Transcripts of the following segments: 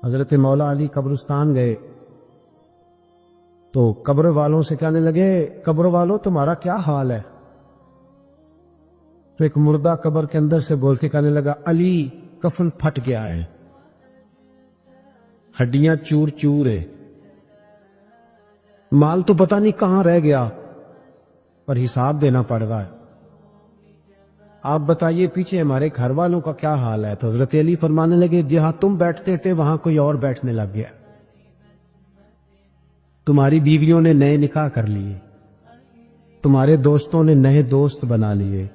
حضرت مولا علی قبرستان گئے تو قبر والوں سے کہنے لگے، قبر والوں تمہارا کیا حال ہے؟ تو ایک مردہ قبر کے اندر سے بول کے کہنے لگا، علی کفن پھٹ گیا ہے، ہڈیاں چور چور ہے، مال تو پتہ نہیں کہاں رہ گیا، پر حساب دینا پڑ رہا ہے، آپ بتائیے پیچھے ہمارے گھر والوں کا کیا حال ہے؟ تو حضرت علی فرمانے لگے، جہاں تم بیٹھتے تھے وہاں کوئی اور بیٹھنے لگ گیا، تمہاری بیویوں نے نئے نکاح کر لیے، تمہارے دوستوں نے نئے دوست بنا لیے،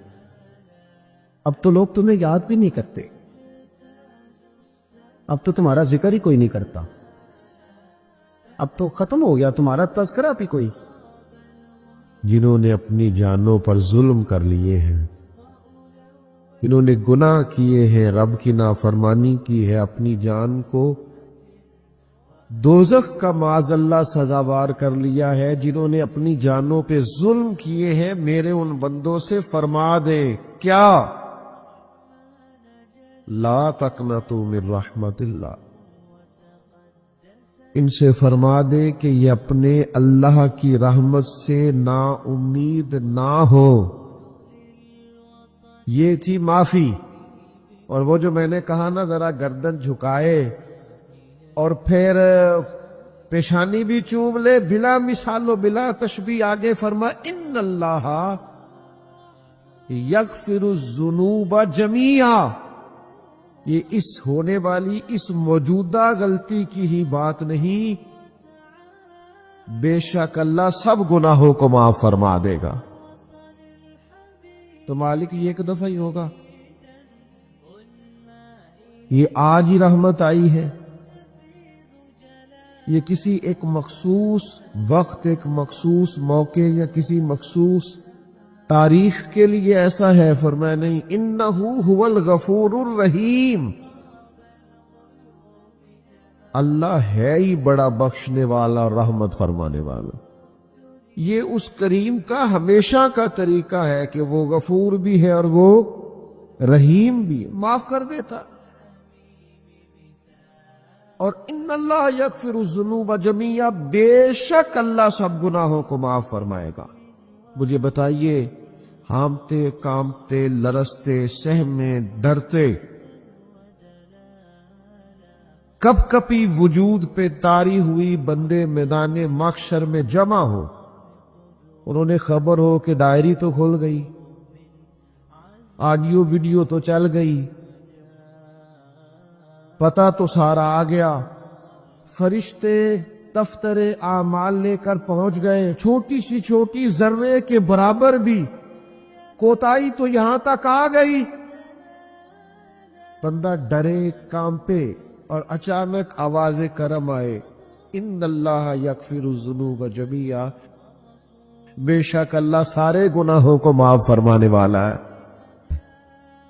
اب تو لوگ تمہیں یاد بھی نہیں کرتے، اب تو تمہارا ذکر ہی کوئی نہیں کرتا، اب تو ختم ہو گیا تمہارا تذکرہ بھی کوئی۔ جنہوں نے اپنی جانوں پر ظلم کر لیے ہیں، جنہوں نے گناہ کیے ہیں، رب کی نافرمانی کی ہے، اپنی جان کو دوزخ کا معاذ اللہ سزاوار کر لیا ہے، جنہوں نے اپنی جانوں پہ ظلم کیے ہیں، میرے ان بندوں سے فرما دے کیا، لا تقنطوا من رحمت اللہ، ان سے فرما دے کہ یہ اپنے اللہ کی رحمت سے نا امید نہ ہو۔ یہ تھی معافی، اور وہ جو میں نے کہا نا ذرا گردن جھکائے اور پھر پیشانی بھی چوم لے، بلا مثال و بلا تشبیہ، آگے فرما ان اللہ یغفر الذنوب جمیعا، یہ اس ہونے والی اس موجودہ غلطی کی ہی بات نہیں، بے شک اللہ سب گناہوں کو معاف فرما دے گا۔ تو مالک یہ ایک دفعہ ہی ہوگا، یہ آج ہی رحمت آئی ہے، یہ کسی ایک مخصوص وقت، ایک مخصوص موقع یا کسی مخصوص تاریخ کے لیے ایسا ہے؟ فرمایا نہیں، انہو هو الغفور الرحیم، اللہ ہے ہی بڑا بخشنے والا، رحمت فرمانے والا۔ یہ اس کریم کا ہمیشہ کا طریقہ ہے کہ وہ غفور بھی ہے اور وہ رحیم بھی، معاف کر دیتا۔ اور ان اللہ یغفر الذنوب جمیعا، بے شک اللہ سب گناہوں کو معاف فرمائے گا۔ مجھے بتائیے، ہامتے کامتے لرزتے سہمے ڈرتے کب کپی وجود پہ تاری ہوئی بندے میدان محشر میں جمع ہو، انہوں نے خبر ہو کہ ڈائری تو کھل گئی، آڈیو ویڈیو تو چل گئی، پتہ تو سارا آ گیا، فرشتے دفتر اعمال لے کر پہنچ گئے، چھوٹی سی چھوٹی ذرے کے برابر بھی کوتاہی تو یہاں تک آ گئی، بندہ ڈرے کانپے، اور اچانک آواز کرم آئے، ان اللہ یغفر الذنوب جمیعا، بے شک اللہ سارے گناہوں کو معاف فرمانے والا ہے۔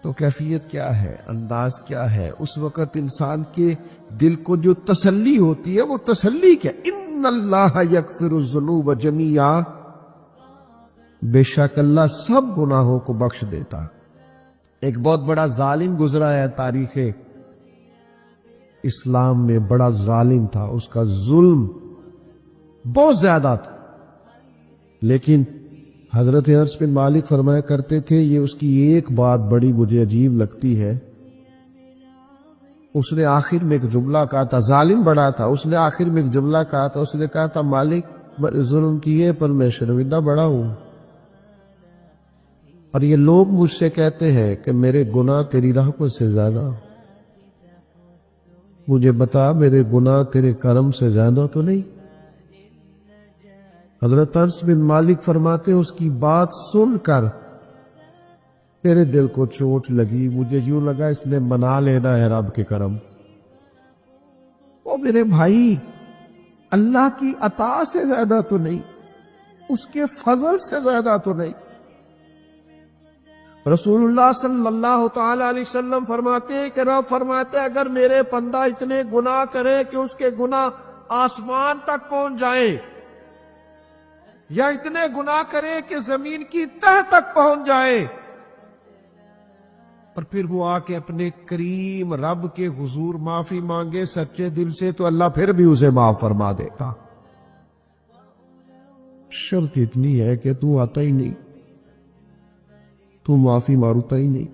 تو کیفیت کیا ہے، انداز کیا ہے؟ اس وقت انسان کے دل کو جو تسلی ہوتی ہے، وہ تسلی کیا؟ ان اللہ یغفر الذنوب جمیعا، بے شک اللہ سب گناہوں کو بخش دیتا۔ ایک بہت بڑا ظالم گزرا ہے تاریخ اسلام میں، بڑا ظالم تھا، اس کا ظلم بہت زیادہ تھا، لیکن حضرت انس بن مالک فرمایا کرتے تھے، یہ اس کی ایک بات بڑی مجھے عجیب لگتی ہے، اس نے آخر میں ایک جملہ کہا تھا، ظالم بڑا تھا، اس نے آخر میں ایک جملہ کہا تھا، اس نے کہا تھا، مالک میں ظلم کیے پر میں شرمندہ بڑا ہوں، اور یہ لوگ مجھ سے کہتے ہیں کہ میرے گناہ تیری رحمت سے زیادہ، مجھے بتا میرے گناہ تیرے کرم سے زیادہ تو نہیں؟ حضرت انس بن مالک فرماتے ہیں، اس کی بات سن کر میرے دل کو چوٹ لگی، مجھے یوں لگا اس نے منا لینا ہے رب کے کرم۔ وہ میرے بھائی، اللہ کی عطا سے زیادہ تو نہیں، اس کے فضل سے زیادہ تو نہیں۔ رسول اللہ صلی اللہ تعالی علیہ وسلم فرماتے ہیں کہ رب فرماتے ہیں، اگر میرے بندہ اتنے گناہ کرے کہ اس کے گناہ آسمان تک پہنچ جائیں، یا اتنے گناہ کرے کہ زمین کی تہ تک پہنچ جائے، اور پھر وہ آ کے اپنے کریم رب کے حضور معافی مانگے سچے دل سے تو اللہ پھر بھی اسے معاف فرما دیتا. شرط اتنی ہے کہ تو آتا ہی نہیں، تو معافی مانگتا ہی نہیں،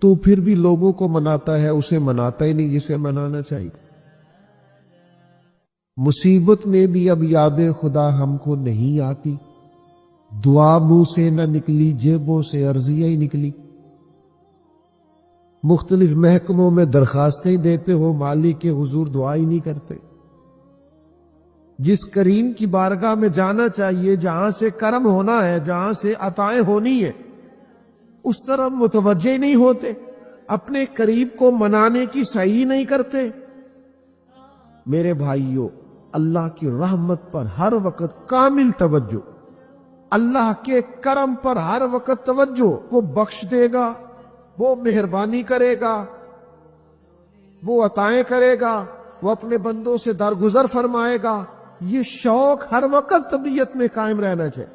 تو پھر بھی لوگوں کو مناتا ہے، اسے مناتا ہی نہیں جسے منانا چاہیے. مصیبت میں بھی اب یاد خدا ہم کو نہیں آتی، دعا منہ سے نہ نکلی، جیبوں سے عرضیہ ہی نکلی. مختلف محکموں میں درخواستیں دیتے ہو، مالی کے حضور دعا ہی نہیں کرتے. جس کریم کی بارگاہ میں جانا چاہیے، جہاں سے کرم ہونا ہے، جہاں سے عطائیں ہونی ہے، اس طرف متوجہ ہی نہیں ہوتے، اپنے قریب کو منانے کی صحیح نہیں کرتے. میرے بھائیوں، اللہ کی رحمت پر ہر وقت کامل توجہ، اللہ کے کرم پر ہر وقت توجہ. وہ بخش دے گا، وہ مہربانی کرے گا، وہ عطائیں کرے گا، وہ اپنے بندوں سے درگزر فرمائے گا. یہ شوق ہر وقت طبیعت میں قائم رہنا چاہیے،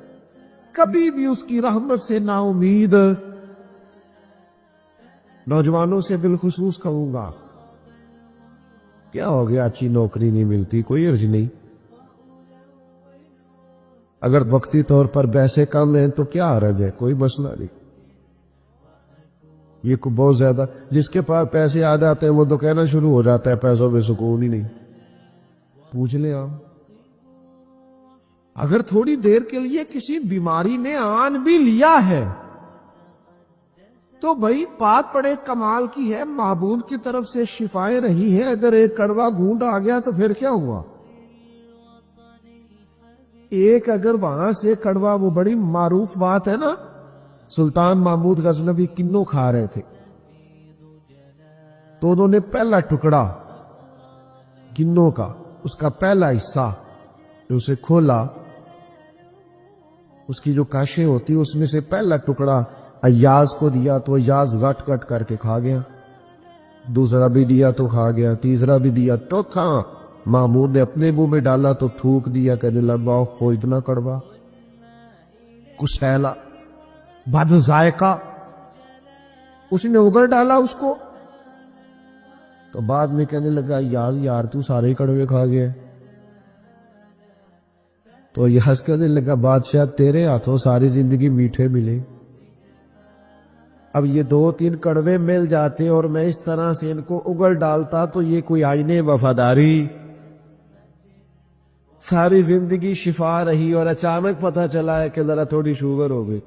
کبھی بھی اس کی رحمت سے نا امید. نوجوانوں سے بالخصوص کہوں گا، کیا ہو گیا اچھی نوکری نہیں ملتی، کوئی عرض نہیں. اگر وقتی طور پر پیسے کم ہیں تو کیا حرج ہے، کوئی مسئلہ نہیں. یہ کو بہت زیادہ جس کے پاس پیسے آ جاتے ہیں وہ تو کہنا شروع ہو جاتا ہے پیسوں میں سکون ہی نہیں. پوچھ لیں آپ، اگر تھوڑی دیر کے لیے کسی بیماری نے آن بھی لیا ہے تو بھائی بات بڑے کمال کی ہے، معبود کی طرف سے شفائیں رہی ہیں. اگر ایک کڑوا گھونٹ آ گیا تو پھر کیا ہوا؟ ایک اگر وہاں سے کڑوا، وہ بڑی معروف بات ہے نا، سلطان محمود غزنوی کنوں کھا رہے تھے تو انہوں نے پہلا ٹکڑا کنوں کا، اس کا پہلا حصہ اسے کھولا، اس کی جو کاشیں ہوتی اس میں سے پہلا ٹکڑا ایاز کو دیا تو ایاز گٹ گٹ کر کے کھا گیا. دوسرا بھی دیا تو کھا گیا، تیسرا بھی دیا تو کھا. محمود نے اپنے منہ میں ڈالا تو تھوک دیا، کہنے لگا خو اتنا کڑوا، کسیلا، بد ذائقہ. اس نے اگل ڈالا اس کو تو بعد میں کہنے لگا یار تو سارے کڑوے کھا گئے. تو یہ ہنس کہنے لگا بادشاہ تیرے ہاتھوں ساری زندگی میٹھے ملے، اب یہ 2-3 کڑوے مل جاتے اور میں اس طرح سے ان کو اگل ڈالتا تو یہ کوئی آئین وفاداری. ساری زندگی شفا رہی اور اچانک پتہ چلا ہے کہ ذرا تھوڑی شوگر ہو گئی.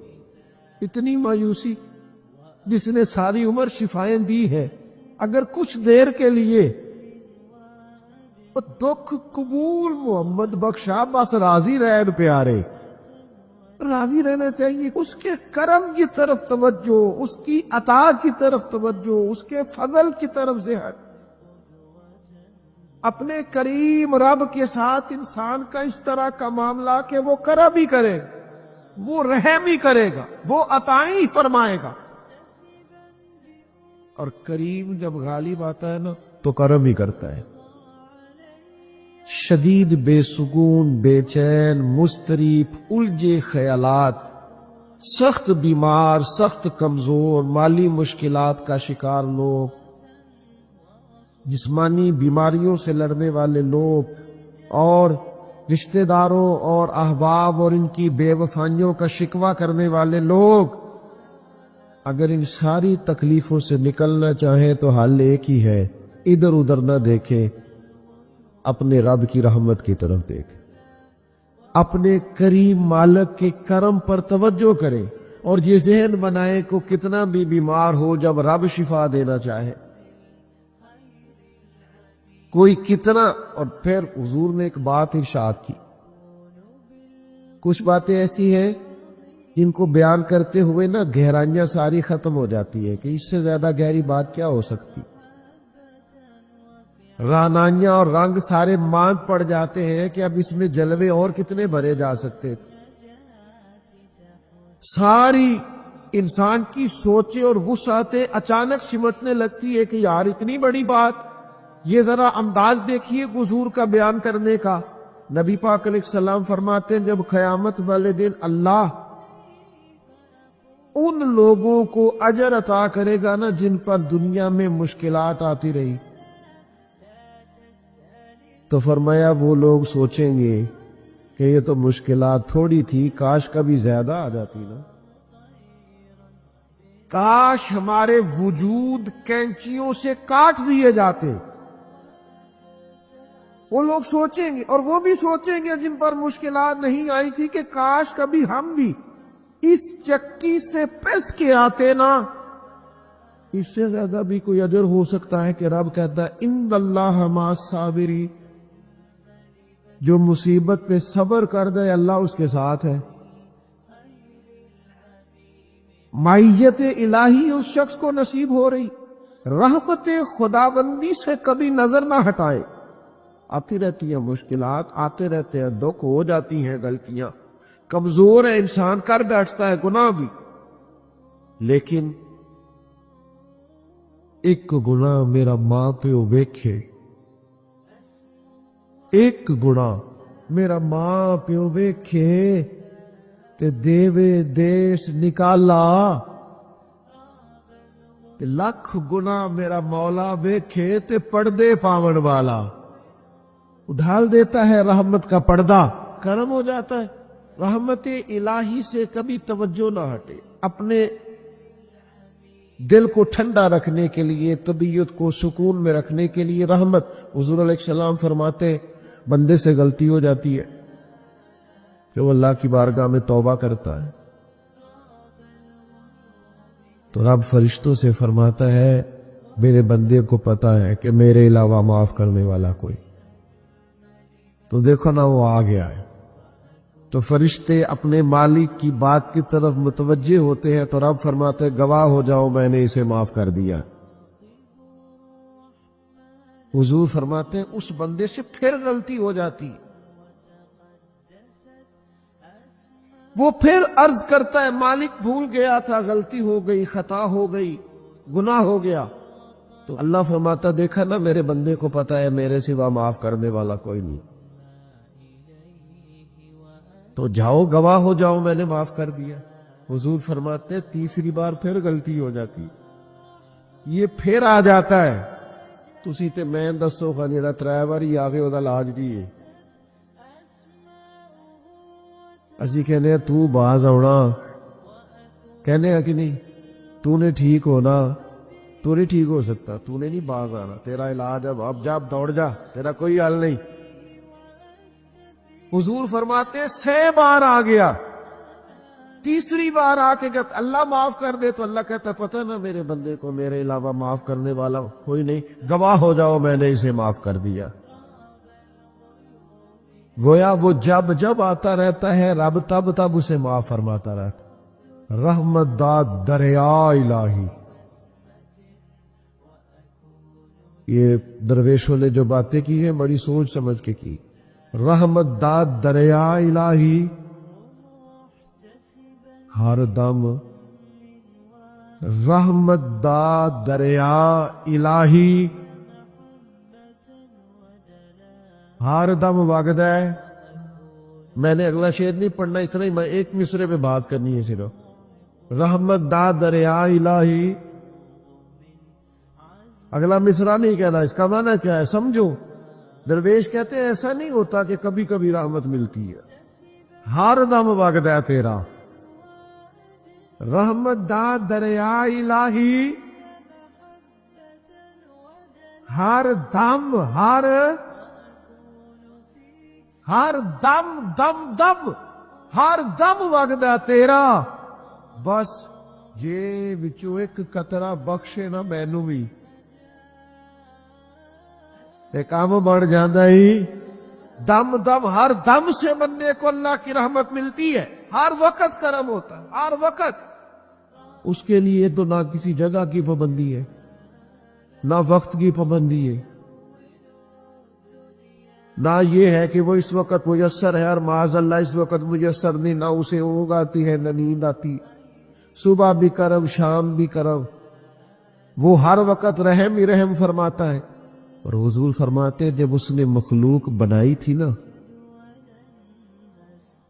اتنی مایوسی، جس نے ساری عمر شفائیں دی ہے، اگر کچھ دیر کے لیے دکھ قبول محمد بخشا، بس راضی رہن پیارے، راضی رہنا چاہیے. اس کے کرم کی طرف توجہ، اس کی عطا کی طرف توجہ، اس کے فضل کی طرف ذہن. اپنے کریم رب کے ساتھ انسان کا اس طرح کا معاملہ کہ وہ کرم ہی کرے گا، وہ رحم ہی کرے گا، وہ عطائیں ہی فرمائے گا. اور کریم جب غالب آتا ہے نا تو کرم ہی کرتا ہے. شدید بے سکون، بے چین، مضطرب، الجھے خیالات، سخت بیمار، سخت کمزور، مالی مشکلات کا شکار لوگ، جسمانی بیماریوں سے لڑنے والے لوگ، اور رشتہ داروں اور احباب اور ان کی بے وفائیوں کا شکوہ کرنے والے لوگ، اگر ان ساری تکلیفوں سے نکلنا چاہیں تو حل ایک ہی ہے، ادھر ادھر نہ دیکھیں، اپنے رب کی رحمت کی طرف دیکھیں، اپنے کریم مالک کے کرم پر توجہ کریں، اور یہ ذہن بنائے کو کتنا بھی بیمار ہو، جب رب شفا دینا چاہے کوئی کتنا. اور پھر حضور نے ایک بات ارشاد کی، کچھ باتیں ایسی ہیں جن کو بیان کرتے ہوئے نا گہرائیاں ساری ختم ہو جاتی ہے کہ اس سے زیادہ گہری بات کیا ہو سکتی. رانائیاں اور رنگ سارے ماند پڑ جاتے ہیں کہ اب اس میں جلوے اور کتنے بھرے جا سکتے. ساری انسان کی سوچیں اور وسعتیں اچانک سمٹنے لگتی ہے کہ یار اتنی بڑی بات. یہ ذرا انداز دیکھیے حضور کا بیان کرنے کا. نبی پاک علیہ السلام فرماتے ہیں جب قیامت والے دن اللہ ان لوگوں کو اجر عطا کرے گا نا جن پر دنیا میں مشکلات آتی رہی. تو فرمایا وہ لوگ سوچیں گے کہ یہ تو مشکلات تھوڑی تھی، کاش کبھی زیادہ آ جاتی نا، کاش ہمارے وجود کینچیوں سے کاٹ دیے جاتے. وہ لوگ سوچیں گے، اور وہ بھی سوچیں گے جن پر مشکلات نہیں آئی تھی کہ کاش کبھی ہم بھی اس چکی سے پس کے آتے نا. اس سے زیادہ بھی کوئی اجر ہو سکتا ہے کہ رب کہتا ہے ان اللہ مع الصابرین، جو مصیبت پہ صبر کر دے اللہ اس کے ساتھ ہے. معیت الہی اس شخص کو نصیب ہو رہی، رحمت خداوندی سے کبھی نظر نہ ہٹائے. آتی رہتی ہیں مشکلات، آتے رہتے ہیں دکھ، ہو جاتی ہیں غلطیاں، کمزور ہے انسان، کر بیٹھتا ہے گناہ بھی، لیکن ایک گناہ میرا ماں پیو ویکھے، ایک گناہ میرا ماں پیو ویکھے تے دیوے دیش نکالا، تے لکھ گناہ میرا مولا ویکھے تے پردے پاون والا. ڈھال دیتا ہے رحمت کا پردہ، کرم ہو جاتا ہے. رحمت الہی سے کبھی توجہ نہ ہٹے. اپنے دل کو ٹھنڈا رکھنے کے لیے، طبیعت کو سکون میں رکھنے کے لیے رحمت. حضور علیہ السلام فرماتے بندے سے غلطی ہو جاتی ہے کہ وہ اللہ کی بارگاہ میں توبہ کرتا ہے تو رب فرشتوں سے فرماتا ہے میرے بندے کو پتا ہے کہ میرے علاوہ معاف کرنے والا کوئی. تو دیکھو نا وہ آ گیا ہے. تو فرشتے اپنے مالک کی بات کی طرف متوجہ ہوتے ہیں تو رب فرماتے گواہ ہو جاؤ میں نے اسے معاف کر دیا. حضور فرماتے ہیں اس بندے سے پھر غلطی ہو جاتی، وہ پھر عرض کرتا ہے مالک بھول گیا تھا، غلطی ہو گئی، خطا ہو گئی، گناہ ہو گیا. تو اللہ فرماتا دیکھا نا میرے بندے کو پتا ہے میرے سوا معاف کرنے والا کوئی نہیں، تو جاؤ گواہ ہو جاؤ میں نے معاف کر دیا. حضور فرماتے تیسری بار پھر غلطی ہو جاتی، یہ پھر آ جاتا ہے. تسی تے میں دسو خا جڑا 3 واری آوے او دا علاج کی ہے؟ اسی کہنے ہیں تو باز آنا، کہنے ہیں کہ نہیں تو نے ٹھیک ہونا، تو نہیں ٹھیک ہو سکتا، تو نے نہیں باز آنا، تیرا علاج اب جا دوڑ جا، تیرا کوئی حل نہیں. حضور فرماتے 6 بار آ گیا، تیسری بار آ کے جب اللہ معاف کر دے تو اللہ کہتا پتہ نا میرے بندے کو میرے علاوہ معاف کرنے والا کوئی نہیں، گواہ ہو جاؤ میں نے اسے معاف کر دیا. گویا وہ جب جب آتا رہتا ہے رب تب تب اسے معاف فرماتا رہتا. رحمت داد دریا الہی. یہ درویشوں نے جو باتیں کی ہیں بڑی سوچ سمجھ کے کی. رحمت داد دریا الہی، ہر دم رحمت داد دریا الہی، ہر دم وگدا ہے. میں نے اگلا شعر نہیں پڑھنا، اتنا ہی میں ایک مصرے پہ بات کرنی ہے صرف. رحمت داد دریا الہی، اگلا مصرع نہیں کہنا. اس کا معنی کیا ہے سمجھو. درویش کہتے ہیں ایسا نہیں ہوتا کہ کبھی کبھی رحمت ملتی ہے، ہر دم وگدا ہے تیرا. رحمت داد دریا الہی، ہر دم ہر دم دم دم ہر دم وگدا تیرا. بس جے وچوں ایک قطرہ بخشے نا مینوں بھی تے کام بڑھ جاندا ہی. دم دم ہر دم سے بندے کو اللہ کی رحمت ملتی ہے، ہر وقت کرم ہوتا ہے، ہر وقت. اس کے لیے تو نہ کسی جگہ کی پابندی ہے نہ وقت کی پابندی ہے، نہ یہ ہے کہ وہ اس وقت میسر ہے اور معاذ اللہ اس وقت میسر نہیں، نہ اسے اونگ آتی ہے نہ نیند آتی. صبح بھی کرم شام بھی کرم، وہ ہر وقت رحم ہی رحم فرماتا ہے. اور حضور فرماتے جب اس نے مخلوق بنائی تھی نا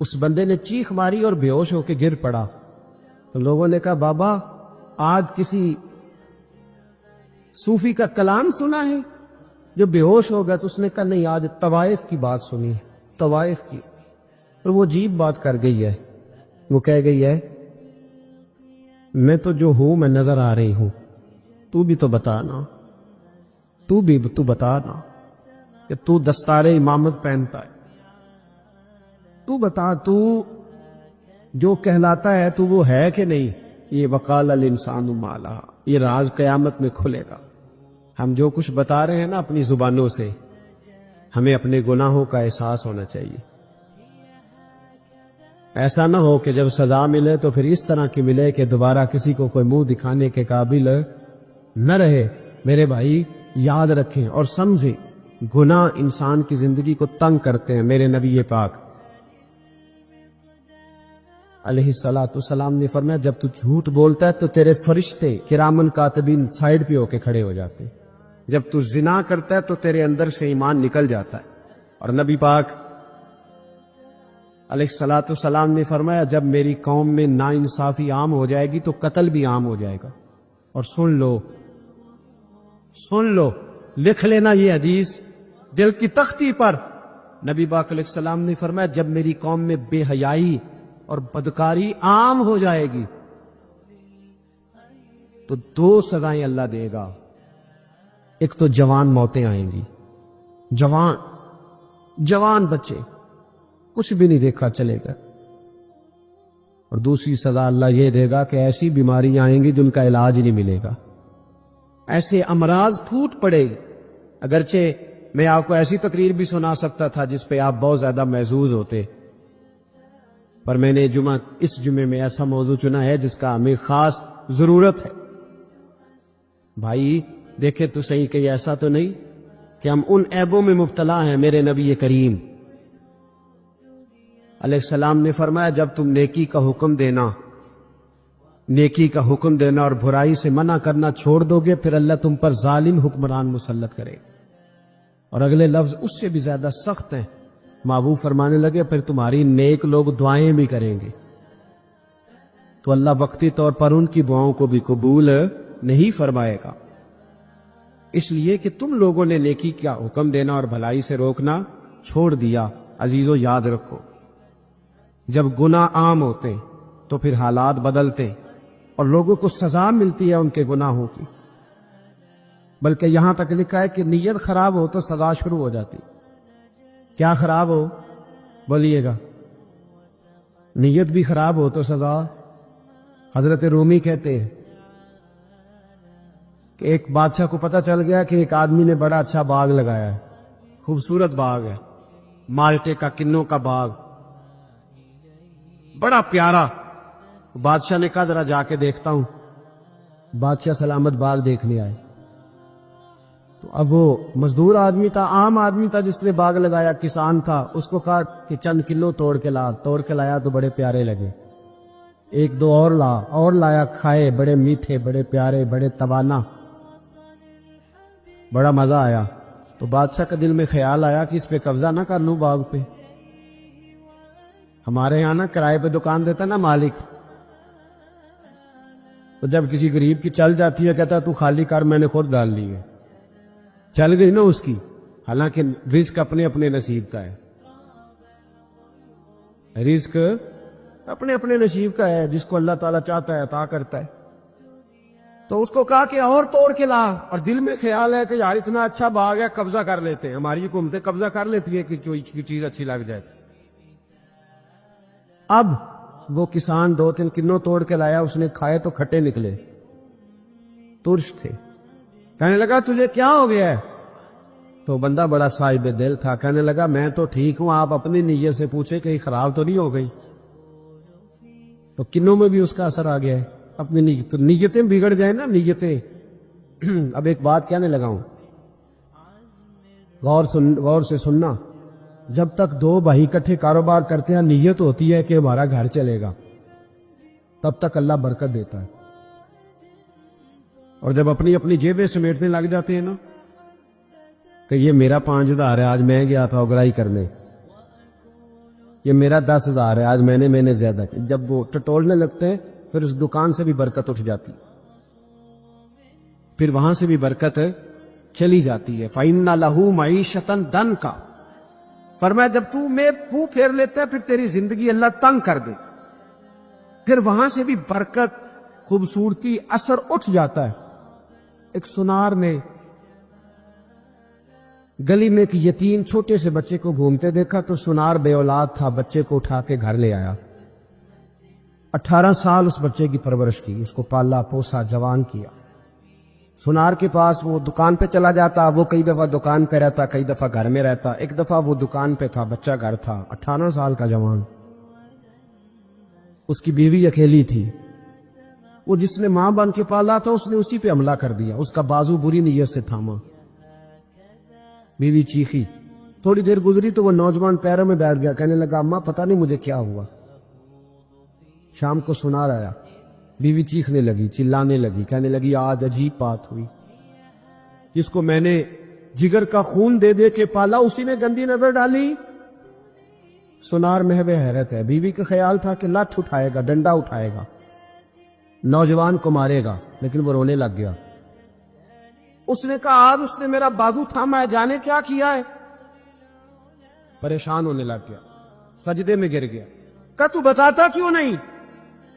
اس بندے نے چیخ ماری اور بے ہوش ہو کے گر پڑا. تو لوگوں نے کہا بابا آج کسی صوفی کا کلام سنا ہے جو بے ہوش ہو گیا؟ تو اس نے کہا نہیں، آج طوائف کی بات سنی ہے، طوائف کی. اور وہ عجیب بات کر گئی ہے. وہ کہہ گئی ہے میں تو جو ہوں میں نظر آ رہی ہوں، تو بھی تو بتانا، تو بتا نا کہ تو دستار امامت پہنتا ہے، تو بتا تو جو کہلاتا ہے تو وہ ہے کہ نہیں؟ یہ وقال الانسان ما لہا، یہ راز قیامت میں کھلے گا. ہم جو کچھ بتا رہے ہیں نا اپنی زبانوں سے، ہمیں اپنے گناہوں کا احساس ہونا چاہیے. ایسا نہ ہو کہ جب سزا ملے تو پھر اس طرح کی ملے کہ دوبارہ کسی کو کوئی منہ دکھانے کے قابل نہ رہے. میرے بھائی یاد رکھیں اور سمجھیں، گناہ انسان کی زندگی کو تنگ کرتے ہیں. میرے نبی پاک علیہ الصلاۃ والسلام نے فرمایا جب تو جھوٹ بولتا ہے تو تیرے فرشتے کرامن کاتبین سائڈ پہ ہو کے کھڑے ہو جاتے ہیں. جب تو زنا کرتا ہے تو تیرے اندر سے ایمان نکل جاتا ہے. اور نبی پاک علیہ الصلاۃ والسلام نے فرمایا جب میری قوم میں ناانصافی عام ہو جائے گی تو قتل بھی عام ہو جائے گا. اور سن لو لکھ لینا یہ حدیث دل کی تختی پر. نبی پاک علیہ السلام نے فرمایا جب میری قوم میں بے حیائی اور بدکاری عام ہو جائے گی تو 2 سزائیں اللہ دے گا. ایک تو جوان موتیں آئیں گی، جوان بچے کچھ بھی نہیں دیکھا چلے گا. اور دوسری سزا اللہ یہ دے گا کہ ایسی بیماریاں آئیں گی جن کا علاج نہیں ملے گا، ایسے امراض پھوٹ پڑے گی. اگرچہ میں آپ کو ایسی تقریر بھی سنا سکتا تھا جس پہ آپ بہت زیادہ محظوظ ہوتے، پر میں نے اس جمعے میں ایسا موضوع چنا ہے جس کا ہمیں خاص ضرورت ہے. بھائی دیکھے تو صحیح کہ ایسا تو نہیں کہ ہم ان عیبوں میں مبتلا ہیں. میرے نبی کریم علیہ السلام نے فرمایا جب تم نیکی کا حکم دینا اور برائی سے منع کرنا چھوڑ دو گے پھر اللہ تم پر ظالم حکمران مسلط کرے. اور اگلے لفظ اس سے بھی زیادہ سخت ہیں. محبوب فرمانے لگے پھر تمہاری نیک لوگ دعائیں بھی کریں گے تو اللہ وقتی طور پر ان کی دعاؤں کو بھی قبول نہیں فرمائے گا. اس لیے کہ تم لوگوں نے نیکی کا حکم دینا اور بھلائی سے روکنا چھوڑ دیا. عزیزو یاد رکھو جب گناہ عام ہوتے تو پھر حالات بدلتے اور لوگوں کو سزا ملتی ہے ان کے گناہوں کی. بلکہ یہاں تک لکھا ہے کہ نیت خراب ہو تو سزا شروع ہو جاتی. کیا خراب ہو؟ بولیے گا. نیت بھی خراب ہو تو سزا. حضرت رومی کہتے ہیں کہ ایک بادشاہ کو پتہ چل گیا کہ ایک آدمی نے بڑا اچھا باغ لگایا ہے، خوبصورت باغ ہے، مالٹے کا کنوں کا باغ، بڑا پیارا. بادشاہ نے کہا ذرا جا کے دیکھتا ہوں. بادشاہ سلامت باغ دیکھنے آئے تو اب وہ مزدور آدمی تھا، عام آدمی تھا جس نے باغ لگایا، کسان تھا. اس کو کہا کہ چند کلو توڑ کے لایا تو بڑے پیارے لگے. 1-2 اور لایا، کھائے، بڑے میٹھے، بڑے پیارے، بڑے توانا، بڑا مزہ آیا. تو بادشاہ کا دل میں خیال آیا کہ اس پہ قبضہ نہ کر لوں باغ پہ. ہمارے یہاں نا کرائے پہ دکان دیتا نا مالک، تو جب کسی غریب کی چل جاتی ہے کہتا تو خالی کر، میں نے خود ڈال لی ہے. چل گئی نا اس کی، حالانکہ رزق اپنے اپنے نصیب کا ہے. رزق اپنے اپنے نصیب کا ہے، جس کو اللہ تعالیٰ چاہتا ہے عطا کرتا ہے. تو اس کو کہا کہ اور توڑ کے لا، اور دل میں خیال ہے کہ یار اتنا اچھا باغ ہے قبضہ کر لیتے ہیں. ہماری حکومتیں قبضہ کر لیتی ہے کہ کوئی چیز اچھی لگ جائے. اب وہ کسان 2-3 کنوں توڑ کے لایا، اس نے کھائے تو کھٹے نکلے، ترش تھے. کہنے لگا تجھے کیا ہو گیا ہے؟ تو بندہ بڑا صاحب دل تھا، کہنے لگا میں تو ٹھیک ہوں، آپ اپنی نیت سے پوچھے کہیں خراب تو نہیں ہو گئی. تو کنوں میں بھی اس کا اثر آ گیا ہے. اپنی نیتیں بگڑ جائیں نا، نیتیں. اب ایک بات کہنے لگا ہوں، غور سے سننا. جب تک 2 بھائی اکٹھے کاروبار کرتے ہیں نیت ہوتی ہے کہ ہمارا گھر چلے گا، تب تک اللہ برکت دیتا ہے. اور جب اپنی اپنی جیبیں سمیٹنے لگ جاتے ہیں نا کہ یہ میرا 5000 ہے، آج میں گیا تھا اگرائی کرنے، یہ میرا 10,000 ہے، آج میں نے زیادہ کی. جب وہ ٹٹولنے لگتے ہیں پھر اس دکان سے بھی برکت اٹھ جاتی، پھر وہاں سے بھی برکت چلی جاتی ہے. فَإِنَّ لَهُ مَعِيشَةً ضَنْكَ. فرمایا جب تو میں منہ پھیر لیتا ہے پھر تیری زندگی اللہ تنگ کر دے، پھر وہاں سے بھی برکت، خوبصورتی، اثر اٹھ جاتا ہے. ایک سنار نے گلی میں ایک یتیم چھوٹے سے بچے کو گھومتے دیکھا تو سنار بے اولاد تھا، بچے کو اٹھا کے گھر لے آیا. 18 سال اس بچے کی پرورش کی، اس کو پالا پوسا، جوان کیا. سنار کے پاس وہ دکان پہ چلا جاتا، وہ کئی دفعہ دکان پہ رہتا، کئی دفعہ گھر میں رہتا. ایک دفعہ وہ دکان پہ تھا، بچہ گھر تھا. 18 سال کا جوان، اس کی بیوی اکیلی تھی. وہ جس نے ماں بن کے پالا تھا اس نے اسی پہ حملہ کر دیا، اس کا بازو بری نیت سے تھاما. بیوی چیخی. تھوڑی دیر گزری تو وہ نوجوان پیروں میں بیٹھ گیا، کہنے لگا اماں پتہ نہیں مجھے کیا ہوا. شام کو سنار آیا، بیوی چیخنے لگی، چلانے لگی، کہنے لگی آج عجیب بات ہوئی، جس کو میں نے جگر کا خون دے دے کے پالا اسی نے گندی نظر ڈالی. سنار محو حیرت ہے. بیوی کا خیال تھا کہ لٹھ اٹھائے گا، ڈنڈا اٹھائے گا، نوجوان کو مارے گا، لیکن وہ رونے لگ گیا. اس نے کہا آج اس نے میرا بازو تھاما ہے، جانے کیا کیا ہے. پریشان ہونے لگ گیا، سجدے میں گر گیا. کہا تو بتاتا کیوں نہیں؟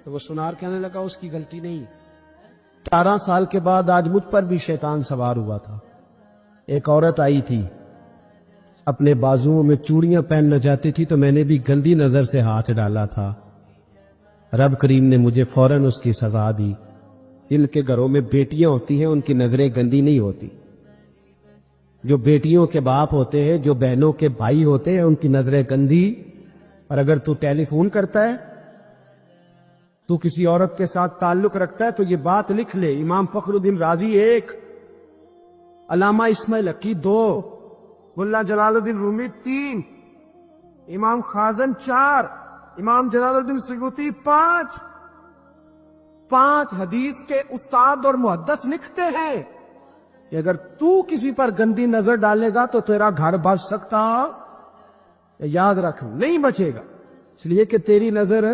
تو وہ سنار کہنے لگا اس کی غلطی نہیں. 18 سال کے بعد آج مجھ پر بھی شیطان سوار ہوا تھا. ایک عورت آئی تھی، اپنے بازوؤں میں چوڑیاں پہننا چاہتی تھی تو میں نے بھی گندی نظر سے ہاتھ ڈالا تھا. رب کریم نے مجھے فوراً اس کی سزا دی. جن کے گھروں میں بیٹیاں ہوتی ہیں ان کی نظریں گندی نہیں ہوتی. جو بیٹیوں کے باپ ہوتے ہیں، جو بہنوں کے بھائی ہوتے ہیں، ان کی نظریں گندی. اور اگر تو ٹیلی فون کرتا ہے، تو کسی عورت کے ساتھ تعلق رکھتا ہے تو یہ بات لکھ لے، امام فخر الدین رازی 1، علامہ اسماعیل حقی 2، ملا جلال الدین رومی 3، امام خازن 4، امام جلال الدین سیوطی 5 حدیث کے استاد اور محدث لکھتے ہیں کہ اگر تو کسی پر گندی نظر ڈالے گا تو تیرا گھر بچ سکتا، یاد رکھ نہیں بچے گا. اس لیے کہ تیری نظر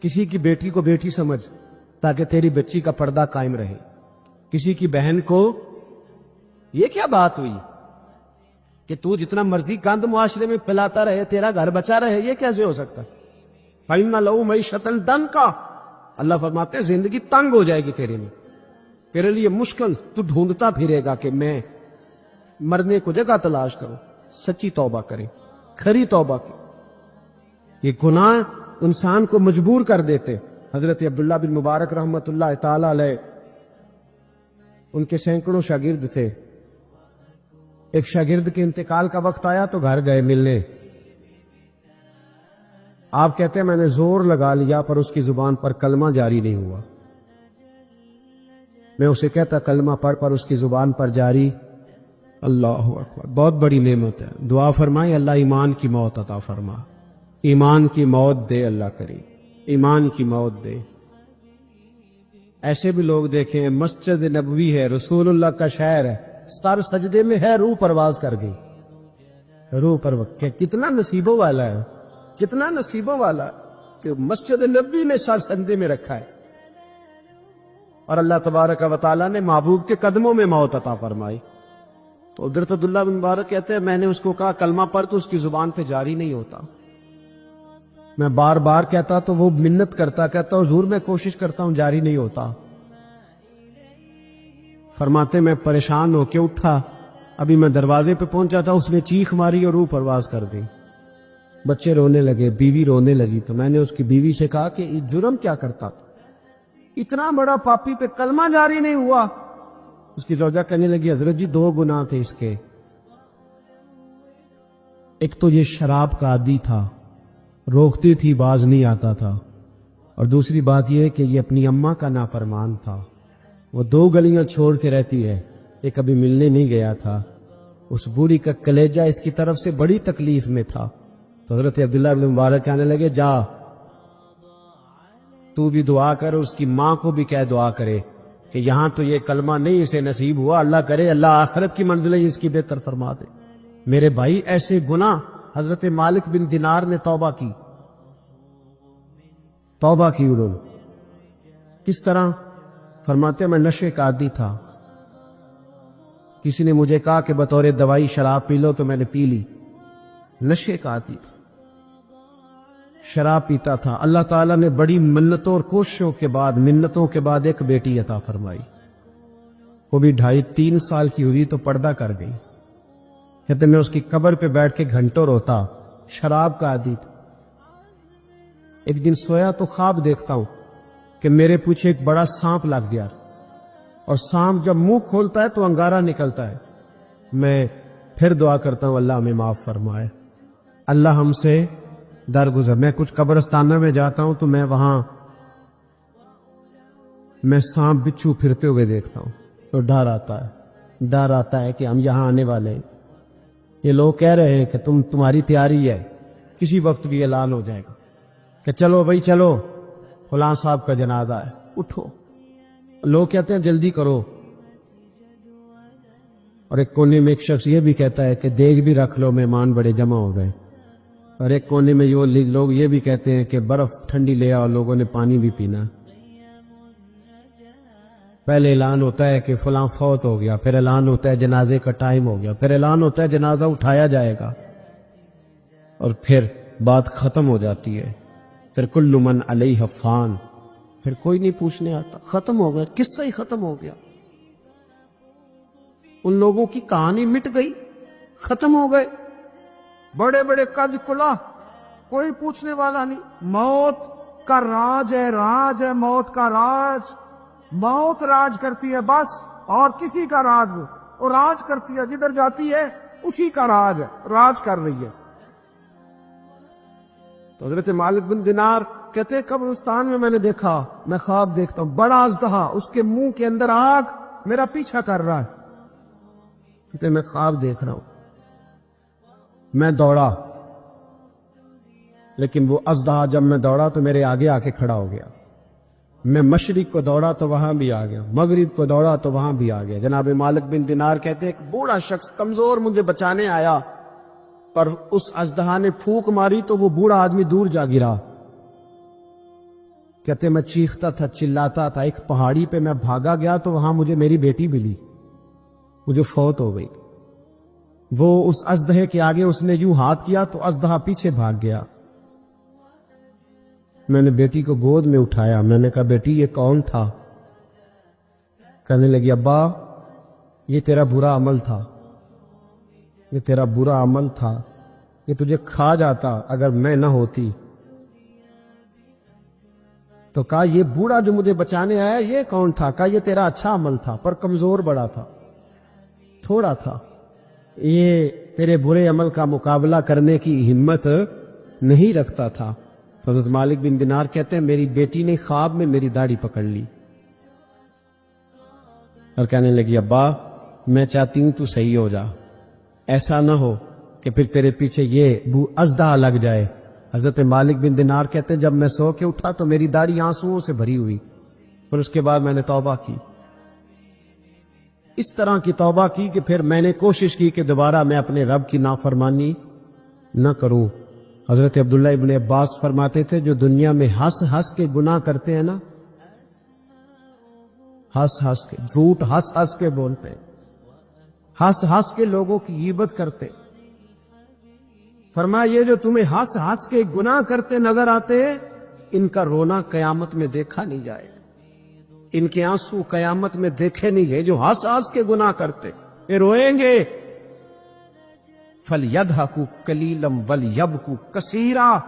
کسی کی بیٹی کو بیٹی سمجھ تاکہ تیری بچی کا پردہ قائم رہے. کسی کی بہن کو، یہ کیا بات ہوئی کہ تو جتنا مرضی گند معاشرے میں پھیلاتا رہے تیرا گھر بچا رہے، یہ کیسے ہو سکتا؟ فَإِنَّ لَهُ مَعِيشَةً ضَنْكَ. اللہ فرماتے ہیں زندگی تنگ ہو جائے گی تیرے میں، تیرے لیے مشکل. تو ڈھونڈتا پھرے گا کہ میں مرنے کو جگہ تلاش کروں. سچی توبہ کریں، کھری توبہ کی. یہ گناہ انسان کو مجبور کر دیتے. حضرت عبداللہ بن مبارک رحمت اللہ تعالی علیہ، ان کے سینکڑوں شاگرد تھے. ایک شاگرد کے انتقال کا وقت آیا تو گھر گئے ملنے. آپ کہتے ہیں میں نے زور لگا لیا پر اس کی زبان پر کلمہ جاری نہیں ہوا. میں اسے کہتا کلمہ پڑھ پر اس کی زبان پر جاری. اللہ اکبر، بہت بڑی نعمت ہے. دعا فرمائے اللہ ایمان کی موت عطا فرما، ایمان کی موت دے اللہ کریم، ایمان کی موت دے. ایسے بھی لوگ دیکھیں، مسجد نبوی ہے، رسول اللہ کا شہر ہے، سر سجدے میں ہے، روح پرواز کر گئی. روح پرواز، کتنا نصیبوں والا ہے، کتنا نصیبوں والا کہ مسجد نبوی میں سر سجدے میں رکھا ہے. اور اللہ تبارک و تعالیٰ نے محبوب کے قدموں میں موت عطا فرمائی. تو حضرت عبداللہ بن مبارک کہتے ہیں میں نے اس کو کہا کلمہ پڑھ تو اس کی زبان پہ جاری نہیں ہوتا. میں بار بار کہتا تو وہ منت کرتا، کہتا حضور میں کوشش کرتا ہوں جاری نہیں ہوتا. فرماتے میں پریشان ہو کے اٹھا، ابھی میں دروازے پہ پہنچا تھا، اس نے چیخ ماری اور روح پرواز کر دی. بچے رونے لگے، بیوی رونے لگی. تو میں نے اس کی بیوی سے کہا کہ یہ جرم کیا کرتا تھا، اتنا بڑا پاپی پہ کلمہ جاری نہیں ہوا. اس کی زوجہ کہنے لگی حضرت جی 2 گناہ تھے اس کے. ایک تو یہ شراب کا عادی تھا، روکتی تھی باز نہیں آتا تھا، اور دوسری بات یہ کہ یہ اپنی اماں کا نافرمان تھا. وہ 2 گلیاں چھوڑ کے رہتی ہے، یہ کبھی ملنے نہیں گیا تھا. اس بوڑھی کا کلیجہ اس کی طرف سے بڑی تکلیف میں تھا. تو حضرت عبداللہ بن مبارک کہنے لگے جا تو بھی دعا کر، اس کی ماں کو بھی کہہ دعا کرے کہ یہاں تو یہ کلمہ نہیں اسے نصیب ہوا، اللہ کرے اللہ آخرت کی منزلیں اس کی بہتر فرما دے. میرے بھائی ایسے گناہ حضرت مالک بن دینار نے توبہ کی انہوں نے کس طرح؟ فرماتے میں نشے کا عادی تھا، کسی نے مجھے کہا کہ بطور دوائی شراب پی لو تو میں نے پی لی، نشے کا عادی تھا، شراب پیتا تھا۔ اللہ تعالیٰ نے بڑی منتوں اور کوششوں کے بعد، منتوں کے بعد ایک بیٹی عطا فرمائی، وہ بھی 2.5-3 سال کی ہوئی تو پردہ کر گئی۔ کہتے میں اس کی قبر پہ بیٹھ کے گھنٹوں روتا، شراب کا عادی تھا۔ ایک دن سویا تو خواب دیکھتا ہوں کہ میرے پیچھے ایک بڑا سانپ لگ گیا، اور سانپ جب منہ کھولتا ہے تو انگارہ نکلتا ہے۔ میں پھر دعا کرتا ہوں اللہ ہمیں معاف فرمائے، اللہ ہم سے درگزر۔ میں کچھ قبرستانوں میں جاتا ہوں تو میں وہاں سانپ بچھو پھرتے ہوئے دیکھتا ہوں تو ڈر آتا ہے کہ ہم یہاں آنے والے ہیں، یہ لوگ کہہ رہے ہیں کہ تمہاری تیاری ہے، کسی وقت بھی اعلان ہو جائے گا کہ چلو بھائی چلو فلاں صاحب کا جنازہ ہے، اٹھو۔ لوگ کہتے ہیں جلدی کرو، اور ایک کونے میں ایک شخص یہ بھی کہتا ہے کہ دیگ بھی رکھ لو، مہمان بڑے جمع ہو گئے، اور ایک کونے میں لوگ یہ بھی کہتے ہیں کہ برف ٹھنڈی لے آؤ، لوگوں نے پانی بھی پینا۔ پہلے اعلان ہوتا ہے کہ فلاں فوت ہو گیا، پھر اعلان ہوتا ہے جنازے کا ٹائم ہو گیا، پھر اعلان ہوتا ہے جنازہ اٹھایا جائے گا، اور پھر بات ختم ہو جاتی ہے۔ پھر کل من علیہ فان، پھر کوئی نہیں پوچھنے آتا، ختم ہو گیا، قصہ ہی ختم ہو گیا، ان لوگوں کی کہانی مٹ گئی، ختم ہو گئے، بڑے بڑے قد کلا، کوئی پوچھنے والا نہیں۔ موت کا راج ہے موت کا راج، موت راج کرتی ہے بس، اور کسی کا راج نہیں، اور راج کرتی ہے، جدھر جاتی ہے اسی کا راج ہے، راج کر رہی ہے۔ تو حضرت مالک بن دینار کہتے قبرستان میں نے دیکھا، میں خواب دیکھتا ہوں، بڑا اژدہا، اس کے منہ کے اندر آگ، میرا پیچھا کر رہا ہے۔ کہتے میں خواب دیکھ رہا ہوں، میں دوڑا، لیکن وہ اژدہا جب میں دوڑا تو میرے آگے آ کے کھڑا ہو گیا۔ میں مشرق کو دوڑا تو وہاں بھی آ گیا، مغرب کو دوڑا تو وہاں بھی آ گیا۔ جناب مالک بن دینار کہتے ایک بوڑھا شخص کمزور مجھے بچانے آیا، پر اس اژدہا نے پھونک ماری تو وہ بوڑھا آدمی دور جا گرا۔ کہتے میں چیختا تھا، چلاتا تھا، ایک پہاڑی پہ میں بھاگا گیا تو وہاں مجھے میری بیٹی ملی، مجھے فوت ہو گئی۔ وہ اس اژدہے کے آگے اس نے یوں ہاتھ کیا تو اژدہا پیچھے بھاگ گیا۔ میں نے بیٹی کو گود میں اٹھایا، میں نے کہا بیٹی یہ کون تھا؟ کہنے لگی ابا یہ تیرا برا عمل تھا، یہ تیرا برا عمل تھا، یہ تجھے کھا جاتا اگر میں نہ ہوتی۔ تو کہا یہ بوڑھا جو مجھے بچانے آیا یہ کون تھا؟ کہا یہ تیرا اچھا عمل تھا، پر کمزور بڑا تھا، تھوڑا تھا، یہ تیرے برے عمل کا مقابلہ کرنے کی ہمت نہیں رکھتا تھا۔ حضرت مالک بن دینار کہتے ہیں میری بیٹی نے خواب میں میری داڑھی پکڑ لی اور کہنے لگی ابا میں چاہتی ہوں تو صحیح ہو جا، ایسا نہ ہو کہ پھر تیرے پیچھے یہ اژدہا لگ جائے۔ حضرت مالک بن دینار کہتے ہیں جب میں سو کے اٹھا تو میری داڑھی آنسوؤں سے بھری ہوئی، پھر اس کے بعد میں نے توبہ کی، اس طرح کی توبہ کی کہ پھر میں نے کوشش کی کہ دوبارہ میں اپنے رب کی نافرمانی نہ کروں۔ حضرت عبداللہ ابن عباس فرماتے تھے جو دنیا میں ہنس ہنس کے گناہ کرتے ہیں نا، ہنس ہنس کے، جھوٹ ہنس ہنس کے بولتے ہیں، ہنس ہنس کے لوگوں کی غیبت کرتے، فرمایا یہ جو تمہیں ہنس ہنس کے گناہ کرتے نظر آتے ہیں ان کا رونا قیامت میں دیکھا نہیں جائے گا، ان کے آنسو قیامت میں دیکھے نہیں گئے۔ جو ہنس ہنس کے گناہ کرتے یہ روئیں گے، فَلْيَضْحَكُوا قَلِيلًا وَلْيَبْكُوا كَثِيرًا،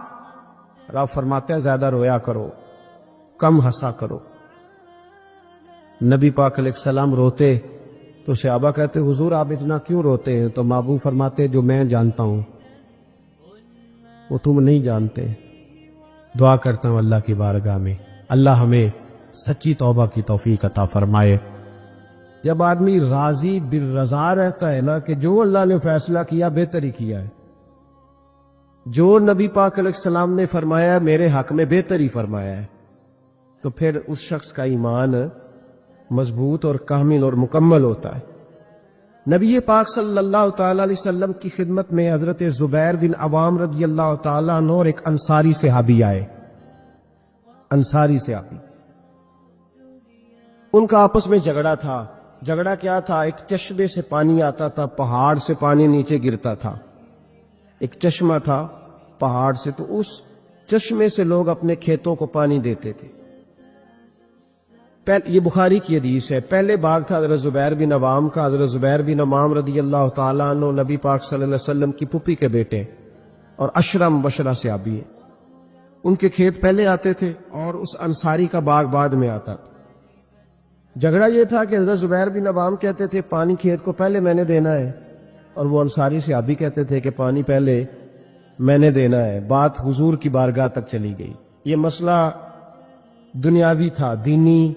رب فرماتے ہیں زیادہ رویا کرو، کم ہنسا کرو۔ نبی پاک علیہ السلام روتے تو صحابہ کہتے حضور آپ اتنا کیوں روتے ہیں؟ تو محبوب فرماتے جو میں جانتا ہوں وہ تم نہیں جانتے۔ دعا کرتا ہوں اللہ کی بارگاہ میں اللہ ہمیں سچی توبہ کی توفیق عطا فرمائے۔ جب آدمی راضی بالرضا رہتا ہے نا کہ جو اللہ نے فیصلہ کیا بہتر ہی کیا ہے، جو نبی پاک علیہ السلام نے فرمایا میرے حق میں بہتر ہی فرمایا ہے، تو پھر اس شخص کا ایمان مضبوط اور کامل اور مکمل ہوتا ہے۔ نبی پاک صلی اللہ تعالی علیہ وسلم کی خدمت میں حضرت زبیر بن عوام رضی اللہ تعالیٰ عنہ اور ایک انصاری صحابی آئے. انصاری صحابی، ان کا آپس میں جھگڑا تھا. جھگڑا کیا تھا؟ ایک چشمے سے پانی آتا تھا، پہاڑ سے پانی نیچے گرتا تھا. ایک چشمہ تھا پہاڑ سے، تو اس چشمے سے لوگ اپنے کھیتوں کو پانی دیتے تھے. یہ بخاری کی حدیث ہے. پہلے باغ تھا حضرت زبیر بن عوام کا. حضرت زبیر بن عوام رضی اللہ تعالیٰ عنہ نبی پاک صلی اللہ علیہ وسلم کی پھوپھی کے بیٹے اور عشرہ مبشرہ صحابی ہیں. ان کے کھیت پہلے آتے تھے اور اس انصاری کا باغ بعد میں آتا تھا. جھگڑا یہ تھا کہ حضرت زبیر بن عوام کہتے تھے پانی کھیت کو پہلے میں نے دینا ہے، اور وہ انصاری صحابی کہتے تھے کہ پانی پہلے میں نے دینا ہے. بات حضور کی بارگاہ تک چلی گئی. یہ مسئلہ دنیاوی تھا، دینی.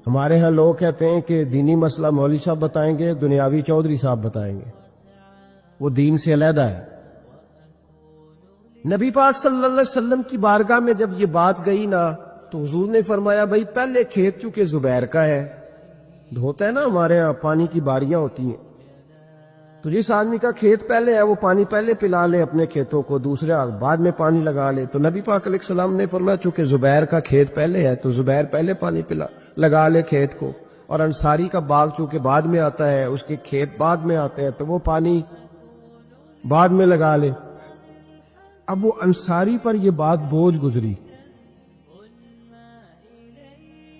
ہمارے ہاں لوگ کہتے ہیں کہ دینی مسئلہ مولوی صاحب بتائیں گے، دنیاوی چودھری صاحب بتائیں گے. وہ دین سے علیحدہ ہے. نبی پاک صلی اللہ علیہ وسلم کی بارگاہ میں جب یہ بات گئی نا، تو حضور نے فرمایا بھائی پہلے کھیت کیونکہ زبیر کا ہے. ہوتا ہے نا ہمارے ہاں پانی کی باریاں ہوتی ہیں، تو جس آدمی کا کھیت پہلے ہے وہ پانی پہلے پلا لے اپنے کھیتوں کو، دوسرے بعد میں پانی لگا لے. تو نبی پاک علیہ السلام نے فرمایا چونکہ زبیر کا کھیت پہلے ہے تو زبیر پہلے پانی لگا لے کھیت کو، اور انصاری کا باغ چونکہ بعد میں آتا ہے، اس کے کھیت بعد میں آتے ہیں تو وہ پانی بعد میں لگا لے. اب وہ انصاری پر یہ بات بوجھ گزری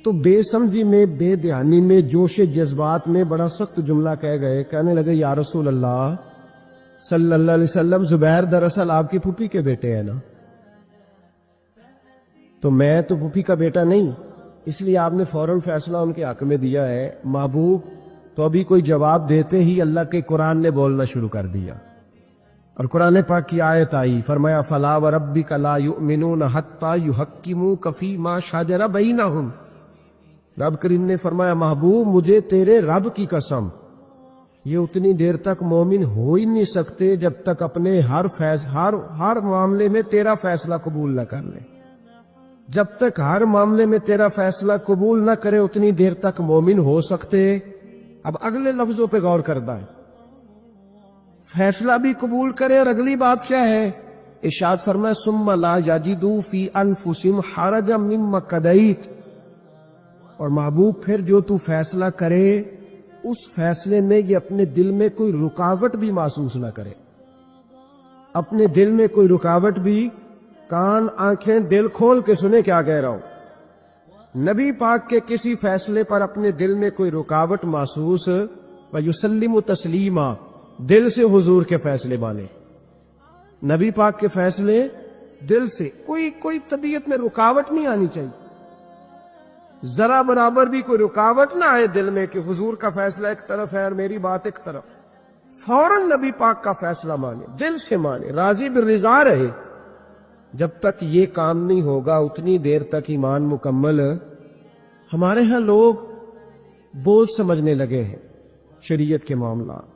تو بے سمجھی میں، بے دھیانی میں، جوش جذبات میں بڑا سخت جملہ کہہ گئے. کہنے لگے یا رسول اللہ صلی اللہ علیہ وسلم، زبیر دراصل آپ کی پھوپھی کے بیٹے ہیں نا، تو میں تو پھوپھی کا بیٹا نہیں، اس لیے آپ نے فوراً فیصلہ ان کے حق میں دیا ہے. محبوب تو ابھی کوئی جواب دیتے ہی اللہ کے قرآن نے بولنا شروع کر دیا، اور قرآن پاک کی آیت آئی. فرمایا فلا وربک لا یؤمنون حتی یحکموک فیما شجر بینہم. رب کریم نے فرمایا محبوب مجھے تیرے رب کی قسم، یہ اتنی دیر تک مومن ہو ہی نہیں سکتے جب تک اپنے ہر معاملے میں تیرا فیصلہ قبول نہ کر لیں. جب تک ہر معاملے میں تیرا فیصلہ قبول نہ کرے اتنی دیر تک مومن ہو سکتے. اب اگلے لفظوں پہ غور کرنا ہے. فیصلہ بھی قبول کرے، اور اگلی بات کیا ہے؟ ارشاد فرمایا ثم لا یجدوا فی انفسہم حرجا مما قضیت. اور محبوب پھر جو تو فیصلہ کرے اس فیصلے میں یہ اپنے دل میں کوئی رکاوٹ بھی محسوس نہ کرے. اپنے دل میں کوئی رکاوٹ بھی، کان آنکھیں دل کھول کے سنے کیا کہہ رہا ہوں. نبی پاک کے کسی فیصلے پر اپنے دل میں کوئی رکاوٹ محسوس، وَيُسَلِّمُ تسلیما، دل سے حضور کے فیصلے مانے. نبی پاک کے فیصلے دل سے، کوئی طبیعت میں رکاوٹ نہیں آنی چاہیے. ذرا برابر بھی کوئی رکاوٹ نہ آئے دل میں کہ حضور کا فیصلہ ایک طرف ہے اور میری بات ایک طرف. فوراً نبی پاک کا فیصلہ مانے، دل سے مانے، راضی بالرضا رہے. جب تک یہ کام نہیں ہوگا اتنی دیر تک ایمان مکمل. ہمارے ہاں لوگ بوجھ سمجھنے لگے ہیں شریعت کے معاملات.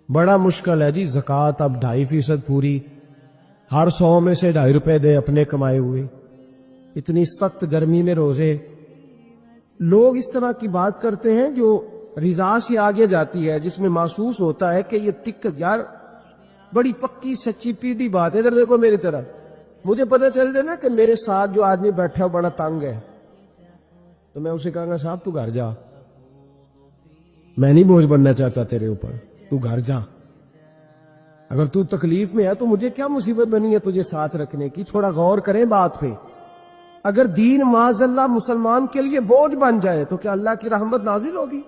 بڑا مشکل ہے جی. زکوٰۃ اب 2.5% پوری، ہر 100 میں سے 2.5 روپے دے اپنے کمائے ہوئے. اتنی سخت گرمی میں روزے. لوگ اس طرح کی بات کرتے ہیں جو رضا سے آگے جاتی ہے، جس میں محسوس ہوتا ہے کہ یہ یار بڑی پکی سچی پیڑھی بات ہے. ادھر دیکھو میری طرف، مجھے پتہ چل جائے نا کہ میرے ساتھ جو آدمی بیٹھا بڑا تنگ ہے تو میں اسے کہوں گا صاحب تو گھر جا، میں نہیں بوجھ بننا چاہتا تیرے اوپر، تو گھر جا. اگر تو تکلیف میں ہے تو مجھے کیا مصیبت بنی ہے تجھے ساتھ رکھنے کی. تھوڑا غور کریں بات پہ. اگر دین معاذ اللہ مسلمان کے لیے بوجھ بن جائے تو کیا اللہ کی رحمت نازل ہوگی؟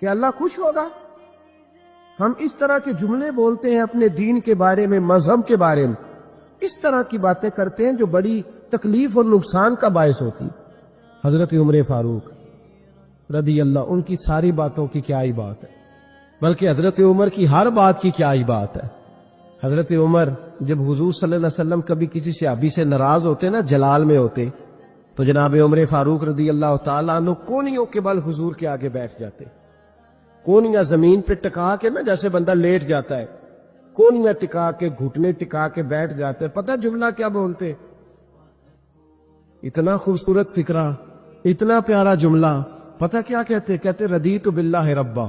کیا اللہ خوش ہوگا؟ ہم اس طرح کے جملے بولتے ہیں اپنے دین کے بارے میں، مذہب کے بارے میں، اس طرح کی باتیں کرتے ہیں جو بڑی تکلیف اور نقصان کا باعث ہوتی. حضرت عمر فاروق رضی اللہ، ان کی ساری باتوں کی کیا ہی بات ہے، بلکہ حضرت عمر کی ہر بات کی کیا ہی بات ہے. حضرت عمر جب حضور صلی اللہ علیہ وسلم کبھی کسی صحابی سے ناراض ہوتے نا، جلال میں ہوتے، تو جناب عمر فاروق رضی اللہ تعالیٰ عنہ کونیوں کے بل حضور کے آگے بیٹھ جاتے. کونیاں زمین پہ ٹکا کے نا، جیسے بندہ لیٹ جاتا ہے، کونیاں ٹکا کے، گھٹنے ٹکا کے بیٹھ جاتے. پتہ جملہ کیا بولتے؟ اتنا خوبصورت فکرہ، اتنا پیارا جملہ. پتہ کیا کہتے؟ کہتے رضیت باللہ ربا،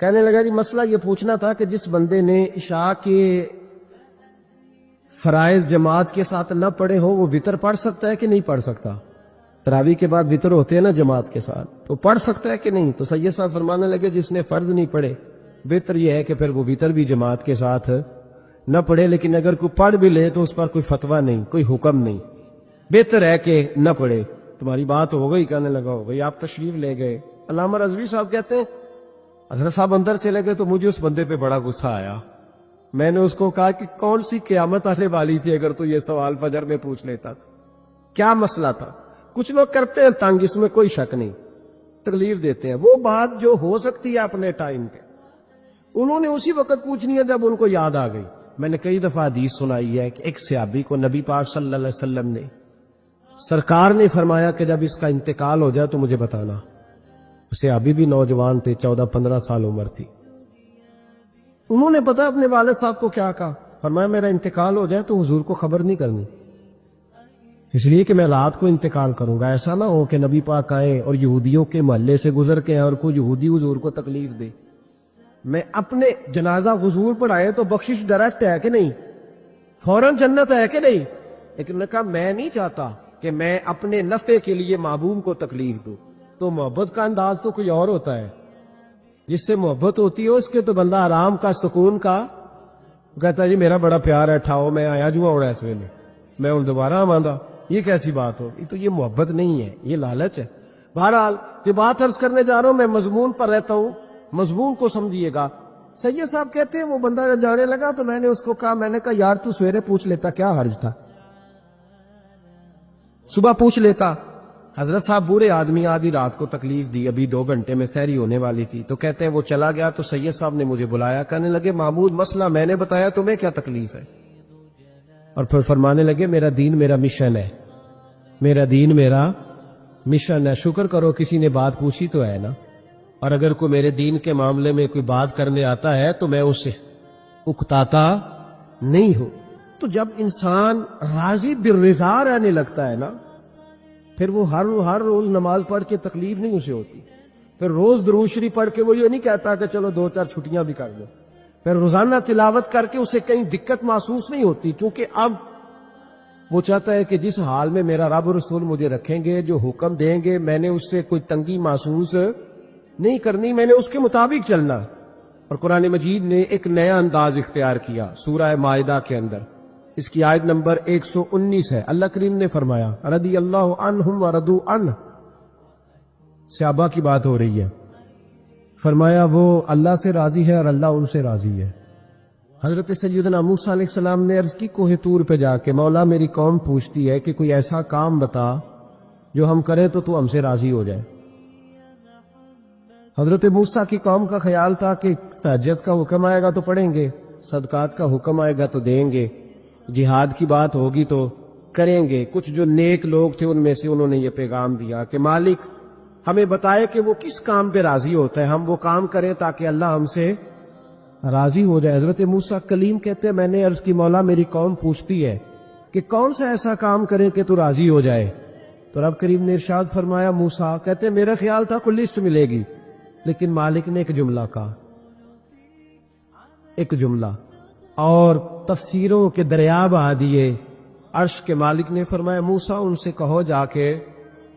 کہنے لگا جی مسئلہ یہ پوچھنا تھا کہ جس بندے نے عشاء کے فرائض جماعت کے ساتھ نہ پڑھے ہو وہ وتر پڑھ سکتا ہے کہ نہیں پڑھ سکتا؟ تراویح کے بعد وتر ہوتے ہیں نا جماعت کے ساتھ، تو پڑھ سکتا ہے کہ نہیں؟ تو سید صاحب فرمانے لگے جس نے فرض نہیں پڑھے بہتر یہ ہے کہ پھر وہ وتر بھی جماعت کے ساتھ نہ پڑھے، لیکن اگر کوئی پڑھ بھی لے تو اس پر کوئی فتویٰ نہیں، کوئی حکم نہیں، بہتر ہے کہ نہ پڑھے۔ تمہاری بات ہو گئی؟ کہنے لگا ہو گئی۔ آپ تشریف لے گئے۔ علامہ رضوی صاحب کہتے ہیں حضرت صاحب اندر چلے گئے تو مجھے اس بندے پہ بڑا غصہ آیا۔ میں نے اس کو کہا کہ کون سی قیامت آنے والی تھی اگر تو یہ سوال فجر میں پوچھ لیتا تھا؟ کیا مسئلہ تھا؟ کچھ لوگ کرتے ہیں تنگ، اس میں کوئی شک نہیں، تکلیف دیتے ہیں، وہ بات جو ہو سکتی ہے اپنے ٹائم پہ انہوں نے اسی وقت پوچھنی ہے جب ان کو یاد آ گئی۔ میں نے کئی دفعہ حدیث سنائی ہے کہ ایک صحابی کو نبی پاک صلی اللہ علیہ وسلم نے سرکار نے فرمایا کہ جب اس کا انتقال ہو جائے تو مجھے بتانا۔ صحابی بھی نوجوان تھے، 14-15 سال عمر تھی۔ انہوں نے پتا اپنے والد صاحب کو کیا کہا، فرمایا میرا انتقال ہو جائے تو حضور کو خبر نہیں کرنی، اس لیے کہ میں رات کو انتقال کروں گا، ایسا نہ ہو کہ نبی پاک آئے اور یہودیوں کے محلے سے گزر کے اور کوئی یہودی حضور کو تکلیف دے۔ میں اپنے جنازہ حضور پر آئے تو بخشش ڈائریکٹ ہے کہ نہیں، فوراً جنت ہے کہ نہیں، لیکن نے کہا میں نہیں چاہتا کہ میں اپنے نفع کے لیے محبوب کو تکلیف دوں۔ تو محبت کا انداز تو کوئی اور ہوتا ہے، جس سے محبت ہوتی ہے اس کے تو بندہ آرام کا، سکون کا کہتا ہے جی میرا بڑا پیار ہے، ٹھاؤ میں آیا جو ہوں اس ویلے، میں ان دوبارہ آماندہ۔ یہ کیسی بات ہوگی؟ تو یہ محبت نہیں ہے، یہ لالچ ہے۔ بہرحال یہ بات عرض کرنے جا رہا ہوں، میں مضمون پر رہتا ہوں، مضمون کو سمجھیے گا۔ سید صاحب کہتے ہیں وہ بندہ جب جانے لگا تو میں نے اس کو کہا، میں نے کہا یار تو سویرے پوچھ لیتا، کیا حرج تھا، صبح پوچھ لیتا۔ حضرت صاحب بوڑھے آدمی، آدھی رات کو تکلیف دی، ابھی 2 گھنٹے میں سحری ہونے والی تھی، تو کہتے ہیں وہ چلا گیا تو سید صاحب نے مجھے بلایا، کہنے لگے محمود مسئلہ میں نے بتایا، تمہیں کیا تکلیف ہے؟ اور پھر فرمانے لگے میرا دین میرا مشن ہے، میرا دین میرا مشن ہے، شکر کرو کسی نے بات پوچھی تو ہے نا، اور اگر کوئی میرے دین کے معاملے میں کوئی بات کرنے آتا ہے تو میں اس سے اکتاتا نہیں ہوں۔ تو جب انسان راضی بالرضا رہنے لگتا ہے نا، پھر وہ ہر روز نماز پڑھ کے تکلیف نہیں اسے ہوتی، پھر روز درود شریف پڑھ کے وہ یہ نہیں کہتا کہ چلو 2-4 چھٹیاں بھی کر لو، پھر روزانہ تلاوت کر کے اسے کہیں دقت محسوس نہیں ہوتی، چونکہ اب وہ چاہتا ہے کہ جس حال میں میرا رب رسول مجھے رکھیں گے، جو حکم دیں گے، میں نے اس سے کوئی تنگی محسوس نہیں کرنی، میں نے اس کے مطابق چلنا۔ اور قرآن مجید نے ایک نیا انداز اختیار کیا سورہ مائدہ کے اندر، اس کی آیت نمبر 119 ہے۔ اللہ کریم نے فرمایا رضی اللہ عنہم ورضوا عنہ، صحابہ کی بات ہو رہی ہے، فرمایا وہ اللہ سے راضی ہے اور اللہ ان سے راضی ہے۔ حضرت سیدنا موسیٰ علیہ السلام نے عرض کی کوہ طور پہ جا کے، مولا میری قوم پوچھتی ہے کہ کوئی ایسا کام بتا جو ہم کریں تو ہم سے راضی ہو جائے۔ حضرت موسیٰ کی قوم کا خیال تھا کہ تہجد کا حکم آئے گا تو پڑھیں گے، صدقات کا حکم آئے گا تو دیں گے، جہاد کی بات ہوگی تو کریں گے۔ کچھ جو نیک لوگ تھے ان میں سے انہوں نے یہ پیغام دیا کہ مالک ہمیں بتائے کہ وہ کس کام پہ راضی ہوتا ہے، ہم وہ کام کریں تاکہ اللہ ہم سے راضی ہو جائے۔ حضرت موسیٰ کلیم کہتے ہیں میں نے عرض کی مولا میری قوم پوچھتی ہے کہ کون سا ایسا کام کرے کہ تو راضی ہو جائے، تو رب کریم نے ارشاد فرمایا موسیٰ کہتے ہیں میرا خیال تھا کوئی لسٹ ملے گی، لیکن مالک نے ایک جملہ کہا، ایک جملہ، اور تفسیروں کے دریا بہا دیے۔ عرش کے مالک نے فرمایا موسیٰ ان سے کہو جا کے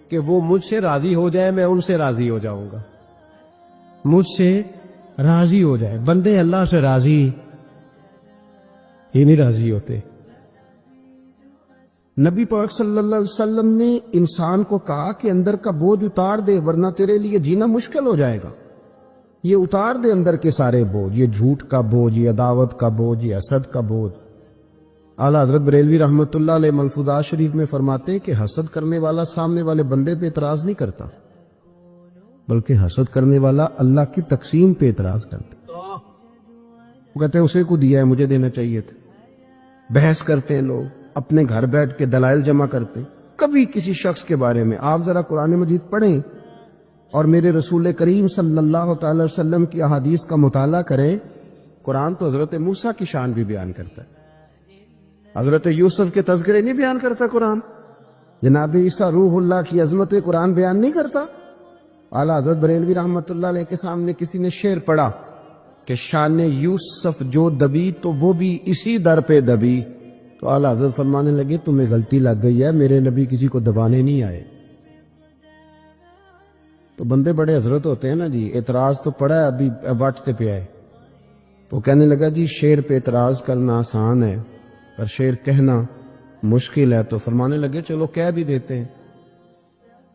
کہ وہ مجھ سے راضی ہو جائے، میں ان سے راضی ہو جاؤں گا، مجھ سے راضی ہو جائے۔ بندے اللہ سے راضی ہی نہیں راضی ہوتے۔ نبی پاک صلی اللہ علیہ وسلم نے انسان کو کہا کہ اندر کا بوجھ اتار دے ورنہ تیرے لیے جینا مشکل ہو جائے گا، یہ اتار دے اندر کے سارے بوجھ، یہ جھوٹ کا بوجھ، یہ عداوت کا بوجھ، یہ حسد کا بوجھ۔ اعلیٰ حضرت بریلوی رحمۃ اللہ علیہ ملفوظات شریف میں فرماتے ہیں کہ حسد کرنے والا سامنے والے بندے پہ اعتراض نہیں کرتا، بلکہ حسد کرنے والا اللہ کی تقسیم پہ اعتراض کرتا، وہ کہتے ہیں اسے کو دیا ہے مجھے دینا چاہیے تھا۔ بحث کرتے ہیں لوگ، اپنے گھر بیٹھ کے دلائل جمع کرتے ہیں۔ کبھی کسی شخص کے بارے میں آپ ذرا قرآن مجید پڑھیں اور میرے رسول کریم صلی اللہ تعالی وسلم کی احادیث کا مطالعہ کریں۔ قرآن تو حضرت موسیٰ کی شان بھی بیان کرتا ہے، حضرت یوسف کے تذکرے نہیں بیان کرتا قرآن، جناب عیسیٰ روح اللہ کی عظمت قرآن بیان نہیں کرتا۔ اعلیٰ حضرت بریلوی رحمۃ اللہ علیہ کے سامنے کسی نے شعر پڑھا کہ شان یوسف جو دبی تو وہ بھی اسی در پہ دبی. تو اعلیٰ حضرت فرمانے لگے تمہیں غلطی لگ گئی ہے، میرے نبی کسی کو دبانے نہیں آئے. تو بندے بڑے حضرت ہوتے ہیں نا جی، اعتراض تو پڑا ہے ابھی واٹتے پہ آئے. تو کہنے لگا جی شعر پہ اعتراض کرنا آسان ہے پر شعر کہنا مشکل ہے. تو فرمانے لگے چلو کہہ بھی دیتے ہیں.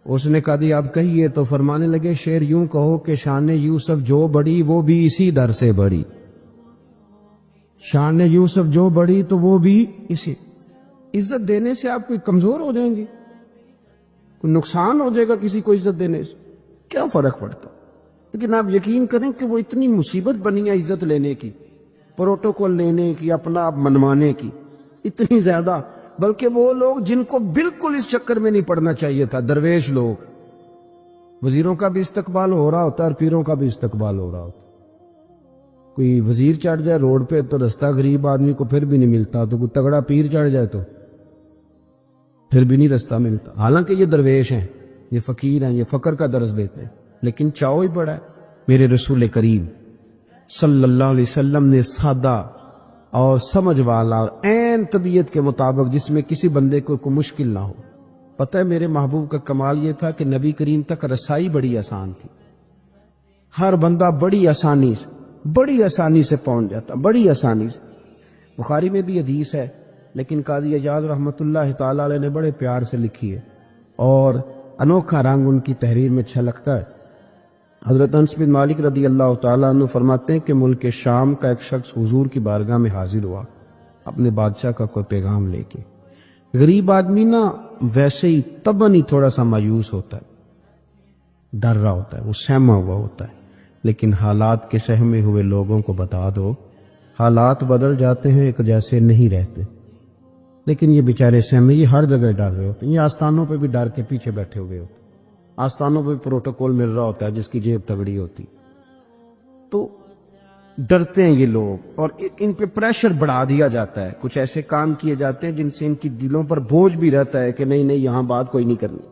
اس نے کہا جی آپ کہیے. تو فرمانے لگے شعر یوں کہو کہ شان یوسف جو بڑی وہ بھی اسی در سے بڑی. شان یوسف جو بڑی تو وہ بھی اسی. عزت دینے سے آپ کوئی کمزور ہو جائیں گے؟ کوئی نقصان ہو جائے گا کسی کو عزت دینے سے؟ کیا فرق پڑتا؟ لیکن آپ یقین کریں کہ وہ اتنی مصیبت بنی ہے عزت لینے کی، پروٹوکول لینے کی، اپنا آپ منوانے کی، اتنی زیادہ. بلکہ وہ لوگ جن کو بالکل اس چکر میں نہیں پڑنا چاہیے تھا، درویش لوگ، وزیروں کا بھی استقبال ہو رہا ہوتا ہے اور پیروں کا بھی استقبال ہو رہا ہوتا. کوئی وزیر چڑھ جائے روڈ پہ تو رستہ غریب آدمی کو پھر بھی نہیں ملتا، تو کوئی تگڑا پیر چڑھ جائے تو پھر بھی نہیں رستہ ملتا. حالانکہ یہ درویش ہیں، یہ فقیر ہیں، یہ فقر کا درس دیتے ہیں، لیکن چاؤ ہی بڑا ہے. میرے رسول کریم صلی اللہ علیہ وسلم نے سادہ اور سمجھ والا اور عین طبیعت کے مطابق جس میں کسی بندے کو کوئی مشکل نہ ہو. پتہ ہے میرے محبوب کا کمال یہ تھا کہ نبی کریم تک رسائی بڑی آسان تھی. ہر بندہ بڑی آسانی سے پہنچ جاتا، بڑی آسانی سے. بخاری میں بھی حدیث ہے لیکن قاضی اعجاز رحمۃ اللہ تعالی علیہ نے بڑے پیار سے لکھی ہے اور انوکھا رنگ ان کی تحریر میں چھلکتا ہے. حضرت انس بن مالک رضی اللہ تعالیٰ عنہ فرماتے ہیں کہ ملک شام کا ایک شخص حضور کی بارگاہ میں حاضر ہوا اپنے بادشاہ کا کوئی پیغام لے کے. غریب آدمی نا ویسے ہی طبعاً ہی تھوڑا سا مایوس ہوتا ہے، ڈر رہا ہوتا ہے، وہ سہما ہوا ہوتا ہے. لیکن حالات کے سہمے ہوئے لوگوں کو بتا دو حالات بدل جاتے ہیں، ایک جیسے نہیں رہتے. لیکن یہ بیچارے سہمے، یہ ہر جگہ ڈر رہے ہوتے ہیں، یہ آستانوں پہ بھی ڈر کے پیچھے بیٹھے ہوئے ہوتے ہیں. آستانوں پہ پروٹوکول مل رہا ہوتا ہے جس کی جیب تگڑی ہوتی، تو ڈرتے ہیں یہ لوگ اور ان پہ پریشر بڑھا دیا جاتا ہے. کچھ ایسے کام کیے جاتے ہیں جن سے ان کی دلوں پر بوجھ بھی رہتا ہے کہ نہیں یہاں بات کوئی نہیں کرنی.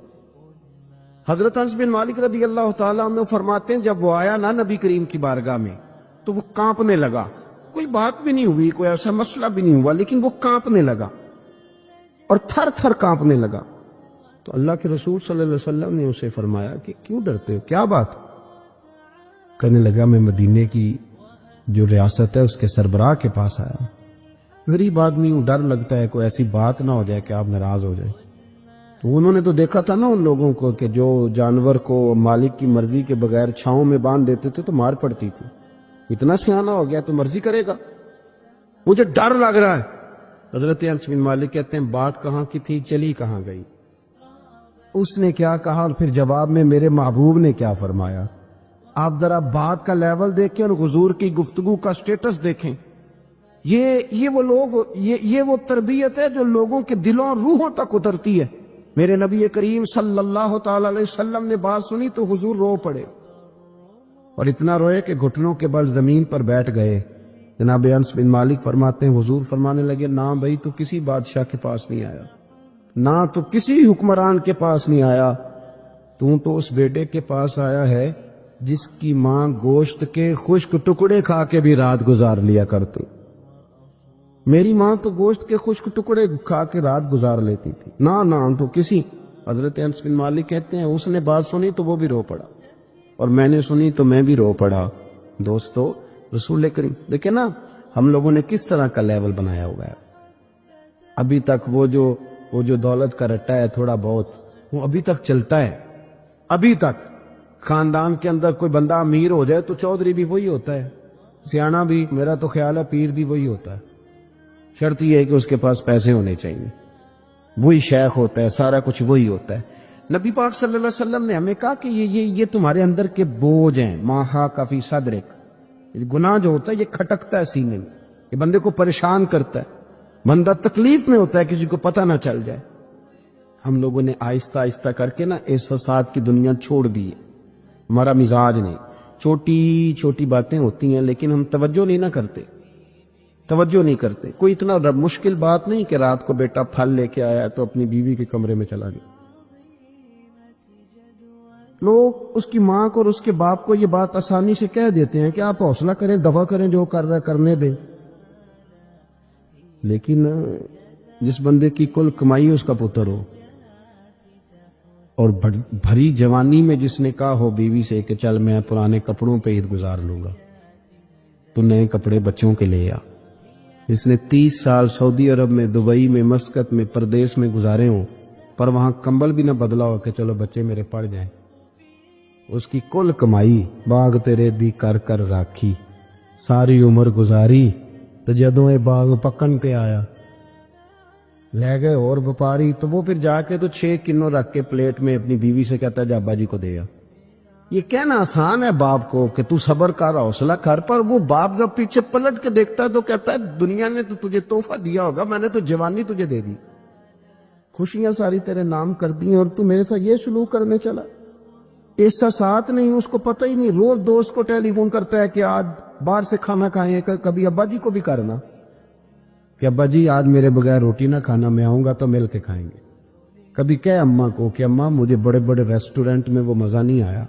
حضرت انس بن مالک رضی اللہ تعالیٰ عنہ فرماتے ہیں جب وہ آیا نا نبی کریم کی بارگاہ میں تو وہ کانپنے لگا. کوئی بات بھی نہیں ہوئی، کوئی ایسا مسئلہ بھی نہیں ہوا، لیکن وہ کانپنے لگا اور تھر تھر کانپنے لگا. تو اللہ کے رسول صلی اللہ علیہ وسلم نے اسے فرمایا کہ کیوں ڈرتے ہو، کیا بات؟ کہنے لگا میں مدینے کی جو ریاست ہے اس کے سربراہ کے پاس آیا. غریب آدمی ہوں، ڈر لگتا ہے کوئی ایسی بات نہ ہو جائے کہ آپ ناراض ہو جائیں. تو انہوں نے تو دیکھا تھا نا ان لوگوں کو کہ جو جانور کو مالک کی مرضی کے بغیر چھاؤں میں باندھ دیتے تھے تو مار پڑتی تھی. اتنا سیانہ ہو گیا تو مرضی کرے گا، مجھے ڈر لگ رہا ہے. حضرت انس بن مالک کہتے ہیں بات کہاں کی تھی، چلی کہاں گئی. اس نے کیا کہا اور پھر جواب میں میرے محبوب نے کیا فرمایا. آپ ذرا بات کا لیول دیکھیں اور حضور کی گفتگو کا سٹیٹس دیکھیں. یہ وہ لوگ، یہ وہ تربیت ہے جو لوگوں کے دلوں اور روحوں تک اترتی ہے. میرے نبی کریم صلی اللہ تعالی علیہ وسلم نے بات سنی تو حضور رو پڑے اور اتنا روئے کہ گھٹنوں کے بل زمین پر بیٹھ گئے. جناب انس بن مالک فرماتے ہیں حضور فرمانے لگے نہ بھائی تو کسی بادشاہ کے پاس نہیں آیا، نہ تو کسی حکمران کے پاس نہیں آیا، تو اس بیٹے کے پاس آیا ہے جس کی ماں گوشت کے خشک ٹکڑے کھا کے بھی رات گزار لیا کرتی. میری ماں تو گوشت کے خشک ٹکڑے کھا کے رات گزار لیتی تھی، نہ تو کسی. حضرت انس بن مالک کہتے ہیں اس نے بات سنی تو وہ بھی رو پڑا اور میں نے سنی تو میں بھی رو پڑا. دوستو رسول کریم دیکھیں نا ہم لوگوں نے کس طرح کا لیول بنایا ہوا ہے. ابھی تک وہ جو دولت کا رٹا ہے تھوڑا بہت وہ ابھی تک چلتا ہے. ابھی تک خاندان کے اندر کوئی بندہ امیر ہو جائے تو چودھری بھی وہی ہوتا ہے، سیانا بھی، میرا تو خیال ہے پیر بھی وہی ہوتا ہے. شرط یہ ہے کہ اس کے پاس پیسے ہونے چاہیے، وہی شیخ ہوتا ہے، سارا کچھ وہی ہوتا ہے. نبی پاک صلی اللہ علیہ وسلم نے ہمیں کہا کہ یہ تمہارے اندر کے بوجھ ہیں. ماہا کافی صدرک، گناہ جو ہوتا ہے یہ کھٹکتا ہے سینے میں، یہ بندے کو پریشان کرتا ہے، بندہ تکلیف میں ہوتا ہے کسی کو پتہ نہ چل جائے. ہم لوگوں نے آہستہ آہستہ کر کے نا احساسات کی دنیا چھوڑ دی ہے. ہمارا مزاج نہیں، چھوٹی چھوٹی باتیں ہوتی ہیں لیکن ہم توجہ نہیں کرتے. کوئی اتنا مشکل بات نہیں کہ رات کو بیٹا پھل لے کے آیا تو اپنی بیوی کے کمرے میں چلا گیا. لوگ اس کی ماں کو اور اس کے باپ کو یہ بات آسانی سے کہہ دیتے ہیں کہ آپ حوصلہ کریں، دفع کریں، جو کر رہا ہے کرنے دیں، لیکن جس بندے کی کل کمائی اس کا پتر ہو اور بھری جوانی میں جس نے کہا ہو بیوی سے کہ چل میں پرانے کپڑوں پہ عید گزار لوں گا، تو نئے کپڑے بچوں کے لے آ، جس نے 30 سال سعودی عرب میں، دبئی میں، مسقط میں، پردیس میں گزارے ہوں پر وہاں کمبل بھی نہ بدلا ہو کہ چلو بچے میرے پڑھ جائیں، اس کی کل کمائی باغ تیرے دی کر کر راکھی، ساری عمر گزاری تو جدوں اے باغ پکن تے آیا لے گئے اور وپاری، تو وہ پھر جا کے تو 6 کنوں رکھ کے پلیٹ میں اپنی بیوی سے کہتا ہے جا ابا جی کو دے آ۔ یہ کہنا آسان ہے باپ کو کہ تو صبر کر، حوصلہ کر، پر وہ باپ جب پیچھے پلٹ کے دیکھتا ہے تو کہتا ہے دنیا نے تو تجھے تحفہ دیا ہوگا، میں نے تو جوانی تجھے دے دی، خوشیاں ساری تیرے نام کر دی اور تو میرے ساتھ یہ سلوک کرنے چلا۔ احساسات نہیں، اس کو پتہ ہی نہیں، روز دوست کو ٹیلی فون کرتا ہے کہ آج باہر سے کھانا کھائیں، کبھی ابا جی کو بھی کرنا کہ ابا جی آج میرے بغیر روٹی نہ کھانا، میں آؤں گا تو مل کے کھائیں گے، کبھی کہے اماں کو کہ اماں مجھے بڑے بڑے ریسٹورنٹ میں وہ مزہ نہیں آیا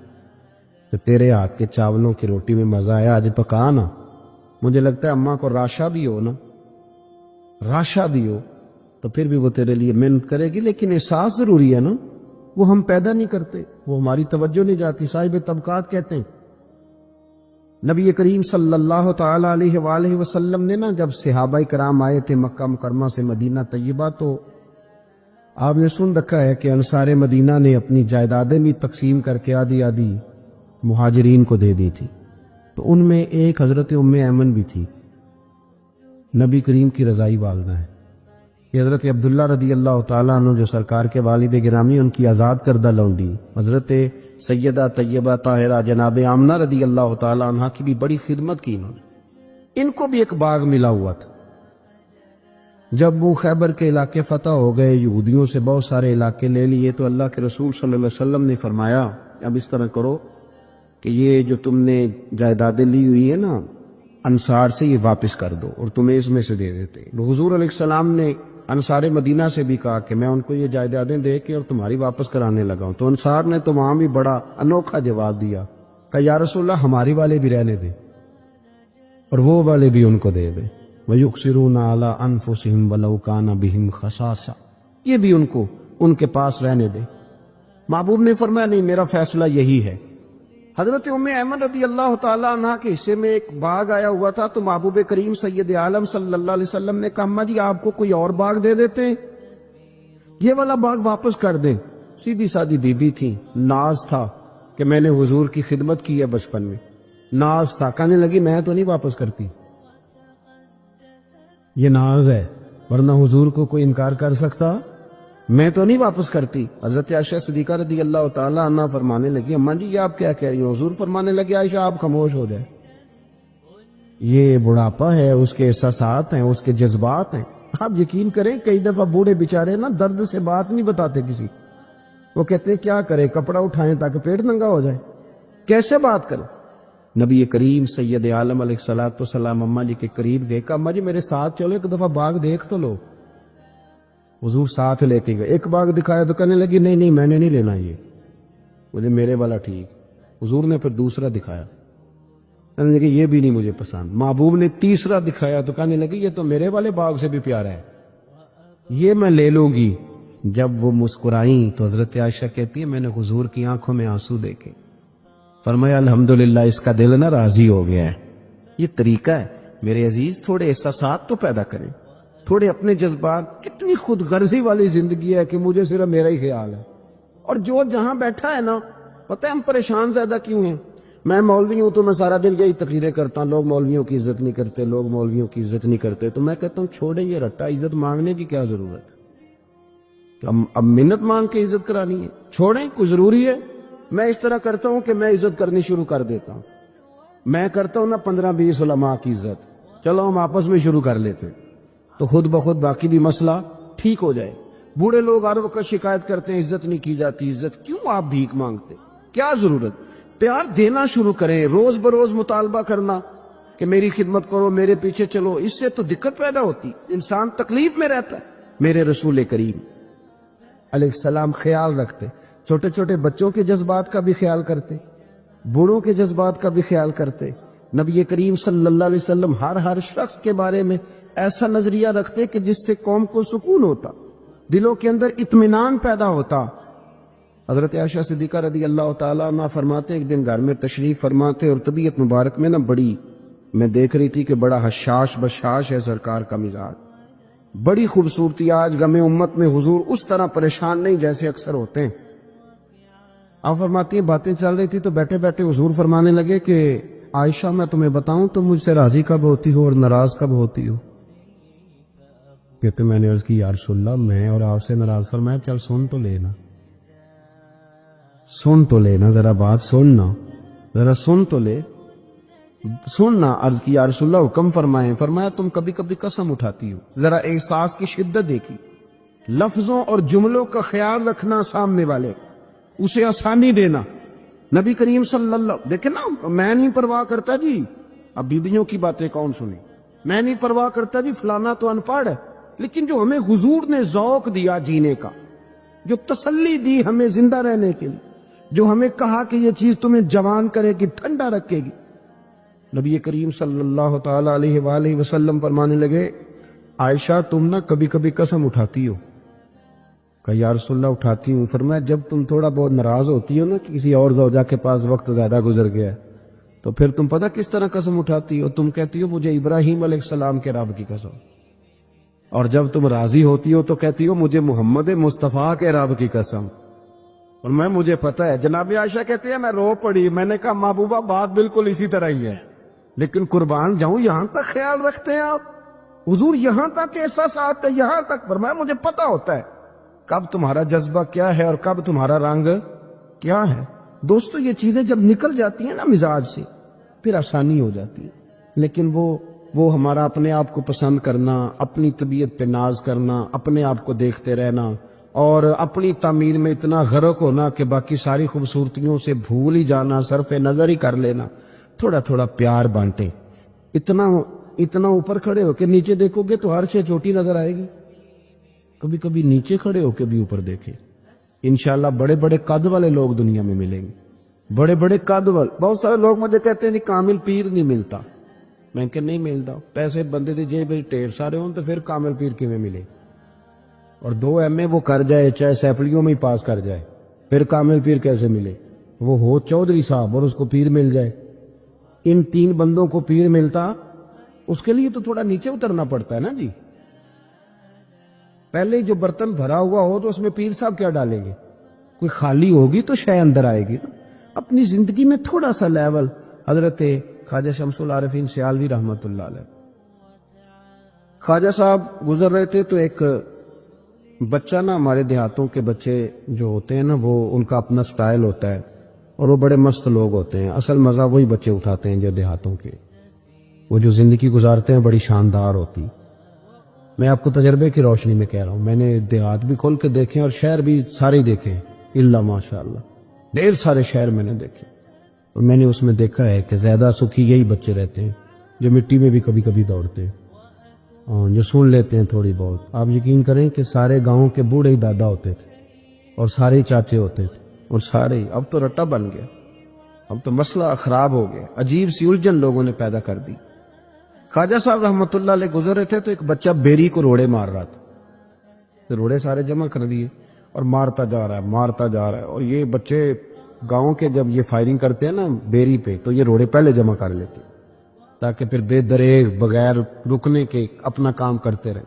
کہ تیرے ہاتھ کے چاولوں کی روٹی میں مزہ آیا، آج پکا نا، مجھے لگتا ہے اماں کو راشا بھی ہو نا، راشا بھی ہو تو پھر بھی وہ تیرے لیے محنت کرے گی، لیکن احساس ضروری ہے نا، وہ ہم پیدا نہیں کرتے، وہ ہماری توجہ نہیں جاتی۔ صاحب طبقات کہتے ہیں نبی کریم صلی اللہ تعالی علیہ وآلہ وسلم نے نا جب صحابہ کرام آئے تھے مکہ مکرمہ سے مدینہ طیبہ، تو آپ نے سن رکھا ہے کہ انصار مدینہ نے اپنی جائیدادیں بھی تقسیم کر کے آدھی آدھی مہاجرین کو دے دی تھی، تو ان میں ایک حضرت ام ایمن بھی تھی، نبی کریم کی رضائی والدہ ہیں، یہ حضرت عبداللہ رضی اللہ تعالیٰ عنہ جو سرکار کے والد گرامی، ان کی آزاد کردہ لونڈی حضرت سیدہ طیبہ طاہرہ جناب آمنہ رضی اللہ تعالیٰ عنہ کی بھی بڑی خدمت کی انہوں نے، ان کو بھی ایک باغ ملا ہوا تھا۔ جب وہ خیبر کے علاقے فتح ہو گئے، یہودیوں سے بہت سارے علاقے لے لیے، تو اللہ کے رسول صلی اللہ علیہ وسلم نے فرمایا اب اس طرح کرو کہ یہ جو تم نے جائیدادیں لی ہوئی ہیں نا انصار سے، یہ واپس کر دو اور تمہیں اس میں سے دے دیتے ہیں۔ حضور علیہ السلام نے انصار مدینہ سے بھی کہا کہ میں ان کو یہ جائیدادیں دے کے اور تمہاری واپس کرانے لگا ہوں، تو انصار نے تو وہاں بھی بڑا انوکھا جواب دیا کہ یا رسول اللہ ہماری والے بھی رہنے دیں اور وہ والے بھی ان کو دے دیں، وَيُقْصِرُونَ عَلَىٰ أَنفُسِهِمْ وَلَوْ كَانَ بِهِمْ خَصَاصَةٌ، یہ بھی ان کے پاس رہنے دیں۔ محبوب نے فرمایا نہیں، میرا فیصلہ یہی ہے۔ حضرت ام ایمن رضی اللہ تعالیٰ عنہ کے حصے میں ایک باغ آیا ہوا تھا، تو محبوب کریم سید عالم صلی اللہ علیہ وسلم نے کہا اماں جی آپ کو کوئی اور باغ دے دیتے ہیں، یہ والا باغ واپس کر دیں۔ سیدھی سادی بی بی تھی، ناز تھا کہ میں نے حضور کی خدمت کی ہے بچپن میں، ناز تھا، کہنے لگی میں تو نہیں واپس کرتی، یہ ناز ہے، ورنہ حضور کو کوئی انکار کر سکتا، میں تو نہیں واپس کرتی۔ حضرت عائشہ صدیقہ رضی اللہ تعالیٰ عنہ فرمانے لگی اماں جی یہ آپ کیا کہہ رہی ہو؟ حضور فرمانے لگے عائشہ آپ خاموش ہو جائے، یہ بڑھاپا ہے، اس کے احساسات ہیں، اس کے جذبات ہیں۔ آپ یقین کریں کئی دفعہ بوڑھے بیچارے نا درد سے بات نہیں بتاتے کسی، وہ کہتے ہیں کیا کرے، کپڑا اٹھائیں تاکہ پیٹ ننگا ہو جائے، کیسے بات کریں۔ نبی کریم سید عالم علیہ الصلوۃ والسلام اماں جی کے قریب گئے، کہا اماں جی میرے ساتھ چلو ایک دفعہ باغ دیکھ تو لو۔ حضور ساتھ لے کے گئے، ایک باغ دکھایا تو کہنے لگی نہیں نہیں میں نے نہیں لینا، یہ مجھے میرے والا ٹھیک۔ حضور نے پھر دوسرا دکھایا، کہنے لگی یہ بھی نہیں مجھے پسند۔ محبوب نے تیسرا دکھایا تو کہنے لگی یہ تو میرے والے باغ سے بھی پیارا ہے، یہ میں لے لوں گی۔ جب وہ مسکرائیں تو حضرت عائشہ کہتی ہے میں نے حضور کی آنکھوں میں آنسو دیکھے، فرمایا الحمدللہ اس کا دل نہ راضی ہو گیا ہے۔ یہ طریقہ ہے میرے عزیز، تھوڑے احساسات تو پیدا کریں، تھوڑے اپنے جذبات۔ کتنی خود غرضی والی زندگی ہے کہ مجھے صرف میرا ہی خیال ہے، اور جو جہاں بیٹھا ہے نا، پتہ ہے ہم پریشان زیادہ کیوں ہیں؟ میں مولوی ہوں تو میں سارا دن یہی تقریریں کرتا ہوں، لوگ مولویوں کی عزت نہیں کرتے، لوگ مولویوں کی عزت نہیں کرتے، تو میں کہتا ہوں چھوڑیں یہ رٹا، عزت مانگنے کی کیا ضرورت ہے؟ اب منت مانگ کے عزت کرانی ہے؟ چھوڑیں، کوئی ضروری ہے؟ میں اس طرح کرتا ہوں کہ میں عزت کرنی شروع کر دیتا ہوں، میں کرتا ہوں نا 15-20 علماء کی عزت، چلو ہم آپس میں شروع کر لیتے ہیں تو خود بخود باقی بھی مسئلہ ٹھیک ہو جائے۔ بوڑھے لوگ ہر وقت شکایت کرتے ہیں عزت نہیں کی جاتی، عزت کیوں آپ بھیک مانگتے؟ کیا ضرورت؟ پیار دینا شروع کریں، روز بروز مطالبہ کرنا کہ میری خدمت کرو، میرے پیچھے چلو، اس سے تو دقت پیدا ہوتی، انسان تکلیف میں رہتا ہے۔ میرے رسول کریم علیہ السلام خیال رکھتے، چھوٹے چھوٹے بچوں کے جذبات کا بھی خیال کرتے، بوڑھوں کے جذبات کا بھی خیال کرتے۔ نبی کریم صلی اللہ علیہ وسلم ہر شخص کے بارے میں ایسا نظریہ رکھتے کہ جس سے قوم کو سکون ہوتا، دلوں کے اندر اطمینان پیدا ہوتا۔ حضرت عائشہ صدیقہ رضی اللہ تعالیٰ عنہ فرماتے ایک دن گھر میں تشریف فرماتے اور طبیعت مبارک میں بڑی میں دیکھ رہی تھی کہ بڑا حشاش بشاش ہے سرکار کا مزاج، بڑی خوبصورتی۔ آج غم امت میں حضور اس طرح پریشان نہیں جیسے اکثر ہوتے ہیں۔ آپ فرماتی ہیں باتیں چل رہی تھی تو بیٹھے بیٹھے حضور فرمانے لگے کہ عائشہ میں تمہیں بتاؤں تم مجھ سے راضی کب ہوتی ہو اور ناراض کب ہوتی ہو؟ کہتے میں نے عرض کی یا رسول اللہ میں اور آپ سے ناراض۔ فرمایا چل سن تو لینا، سن تو لینا، ذرا بات سننا، ذرا سن تو لے، سننا۔ عرض کی یا رسول اللہ حکم فرمائیں۔ فرمایا تم کبھی کبھی قسم اٹھاتی ہو، ذرا احساس کی شدت دیکھی، لفظوں اور جملوں کا خیال رکھنا، سامنے والے اسے آسانی دینا۔ نبی کریم صلی اللہ دیکھیں نا، میں نہیں پرواہ کرتا جی، اب بیویوں کی باتیں کون سنی، میں نہیں پرواہ کرتا جی فلانا تو ان پڑھ ہے، لیکن جو ہمیں حضور نے ذوق دیا جینے کا، جو تسلی دی ہمیں زندہ رہنے کے لیے، جو ہمیں کہا کہ یہ چیز تمہیں جوان کرے گی، ٹھنڈا رکھے گی، نبی کریم صلی اللہ تعالی علیہ وآلہ وسلم فرمانے لگے عائشہ تم نہ کبھی کبھی قسم اٹھاتی ہو۔ کہا یا رسول اللہ اٹھاتی ہوں۔ فرمایا جب تم تھوڑا بہت ناراض ہوتی ہو نا کہ کسی اور زوجہ کے پاس وقت زیادہ گزر گیا ہے، تو پھر تم پتہ کس طرح قسم اٹھاتی ہو؟ تم کہتی ہو مجھے ابراہیم علیہ السلام کے رب کی قسم، اور جب تم راضی ہوتی ہو تو کہتی ہو مجھے محمد مصطفیٰ کے رب کی قسم۔ اور مجھے پتہ ہے جناب عائشہ کہتے ہیں میں رو پڑی، میں نے کہا محبوبہ بات بالکل اسی طرح ہی ہے، لیکن قربان جاؤں یہاں تک خیال رکھتے ہیں آپ، حضور یہاں تک احساسات ہے، یہاں تک۔ فرمایا مجھے پتہ ہوتا ہے کب تمہارا جذبہ کیا ہے اور کب تمہارا رنگ کیا ہے۔ دوستو یہ چیزیں جب نکل جاتی ہیں نا مزاج سے پھر آسانی ہو جاتی ہے، لیکن وہ ہمارا اپنے آپ کو پسند کرنا، اپنی طبیعت پہ ناز کرنا، اپنے آپ کو دیکھتے رہنا اور اپنی تعمیر میں اتنا غرق ہونا کہ باقی ساری خوبصورتیوں سے بھول ہی جانا، صرف نظر ہی کر لینا۔ تھوڑا تھوڑا پیار بانٹیں، اتنا اوپر کھڑے ہو کے نیچے دیکھو گے تو ہر شے چھوٹی نظر آئے گی، کبھی کبھی نیچے کھڑے ہو کے بھی اوپر دیکھیں، انشاءاللہ بڑے بڑے قد والے لوگ دنیا میں ملیں گے، بڑے بڑے قد والے۔ بہت سارے لوگ مجھے کہتے ہیں جی کامل پیر نہیں ملتا، میں کہ نہیں ملتا، پیسے بندے دے جیب میں ٹیر سارے ہوں تو پھر کامل پیر کیویں ملے؟ اور 2 ایم اے وہ کر جائے چاہے سیفلیوں میں ہی پاس کر جائے، پھر کامل پیر کیسے ملے؟ وہ ہو چودھری صاحب اور اس کو پیر مل جائے۔ ان 3 بندوں کو پیر ملتا، اس کے لیے تو تھوڑا نیچے اترنا پڑتا ہے نا جی۔ پہلے جو برتن بھرا ہوا ہو تو اس میں پیر صاحب کیا ڈالیں گے؟ کوئی خالی ہوگی تو شے اندر آئے گی نا۔ اپنی زندگی میں تھوڑا سا لیول۔ حضرت خواجہ شمس العارفین سیالوی رحمۃ اللہ علیہ، خواجہ صاحب گزر رہے تھے تو ایک بچہ نا، ہمارے دیہاتوں کے بچے جو ہوتے ہیں نا وہ ان کا اپنا سٹائل ہوتا ہے اور وہ بڑے مست لوگ ہوتے ہیں، اصل مزہ وہی بچے اٹھاتے ہیں جو دیہاتوں کے، وہ جو زندگی گزارتے ہیں بڑی شاندار ہوتی۔ میں آپ کو تجربے کی روشنی میں کہہ رہا ہوں، میں نے دیہات بھی کھول کے دیکھے اور شہر بھی سارے دیکھے، اللہ ماشاءاللہ ڈھیر سارے شہر میں نے دیکھے، اور میں نے اس میں دیکھا ہے کہ زیادہ سکھی یہی بچے رہتے ہیں جو مٹی میں بھی کبھی کبھی دوڑتے ہیں، جو سن لیتے ہیں تھوڑی بہت۔ آپ یقین کریں کہ سارے گاؤں کے بوڑھے ہی دادا ہوتے تھے اور سارے چاچے ہوتے تھے اور سارے، اب تو رٹا بن گیا، اب تو مسئلہ خراب ہو گیا، عجیب سی الجھن لوگوں نے پیدا کر دی۔ خواجہ صاحب رحمۃ اللہ علیہ گزر رہے تھے تو ایک بچہ بیری کو روڑے مار رہا تھا، تو روڑے سارے جمع کر دیے اور مارتا جا رہا ہے، اور یہ بچے گاؤں کے جب یہ فائرنگ کرتے ہیں نا بیری پہ تو یہ روڑے پہلے جمع کر لیتے تاکہ پھر بے دریغ بغیر رکنے کے اپنا کام کرتے رہے۔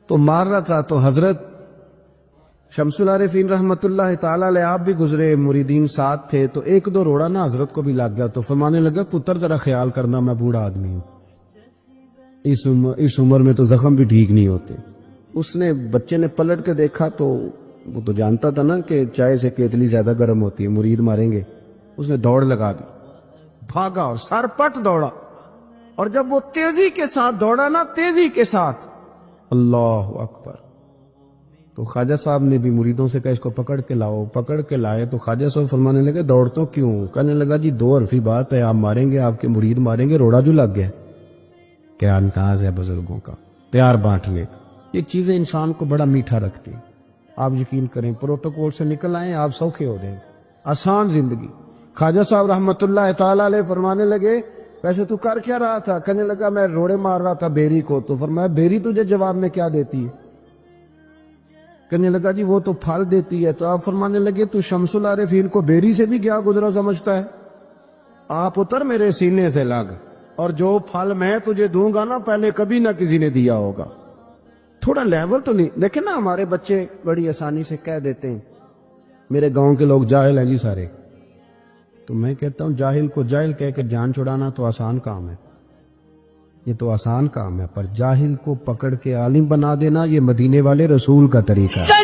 تو مار رہا تھا تو حضرت شمس العارفین رحمۃ اللہ تعالی علیہ آپ بھی گزرے، مریدین ساتھ تھے، تو 1-2 روڑا نا حضرت کو بھی لگ گیا، تو فرمانے لگا پتر ذرا خیال کرنا، میں بوڑھا آدمی ہوں، اس عمر میں تو زخم بھی ٹھیک نہیں ہوتے۔ اس نے بچے نے پلٹ کے دیکھا تو وہ تو جانتا تھا نا کہ چائے سے کیتلی زیادہ گرم ہوتی ہے، مرید ماریں گے، اس نے دوڑ لگا دی، بھاگا اور سر پٹ دوڑا، اور جب وہ تیزی کے ساتھ دوڑا نا، تیزی کے ساتھ، اللہ اکبر، تو خواجہ صاحب نے بھی مریدوں سے کہا اس کو پکڑ کے لاؤ، پکڑ کے لائے تو خواجہ صاحب فرمانے لگے دوڑ تو کیوں؟ کہنے لگا جی 2 حرفی بات ہے، آپ ماریں گے، آپ کے مرید ماریں گے، روڑا جو لگ گیا۔ کیا انداز ہے بزرگوں کا، پیار بانٹنے کا، یہ چیزیں انسان کو بڑا میٹھا رکھتی ہیں۔ آپ یقین کریں پروٹوکول سے نکل آئیں آپ سوکھے ہو جائیں. آسان زندگی. خواجہ صاحب رحمت اللہ تعالیٰ علیہ فرمانے لگے ویسے تو کر کیا رہا تھا؟ کہنے لگا میں روڑے مار رہا تھا بیری کو. تو فرمایا بیری تجھے جواب میں کیا دیتی ہے؟ کہنے لگا جی وہ تو پھل دیتی ہے. تو آپ فرمانے لگے تو شمس العارفین کو بیری سے بھی کیا گزرا سمجھتا ہے؟ آپ اتر میرے سینے سے لگ، اور جو پھل میں تجھے دوں گا نا پہلے کبھی نہ کسی نے دیا ہوگا. تھوڑا لیول تو نہیں دیکھیں نا. ہمارے بچے بڑی آسانی سے کہہ دیتے ہیں میرے گاؤں کے لوگ جاہل ہیں جی سارے. تو میں کہتا ہوں جاہل کو جاہل کہہ کے جان چھڑانا تو آسان کام ہے، یہ تو آسان کام ہے، پر جاہل کو پکڑ کے عالم بنا دینا یہ مدینے والے رسول کا طریقہ ہے.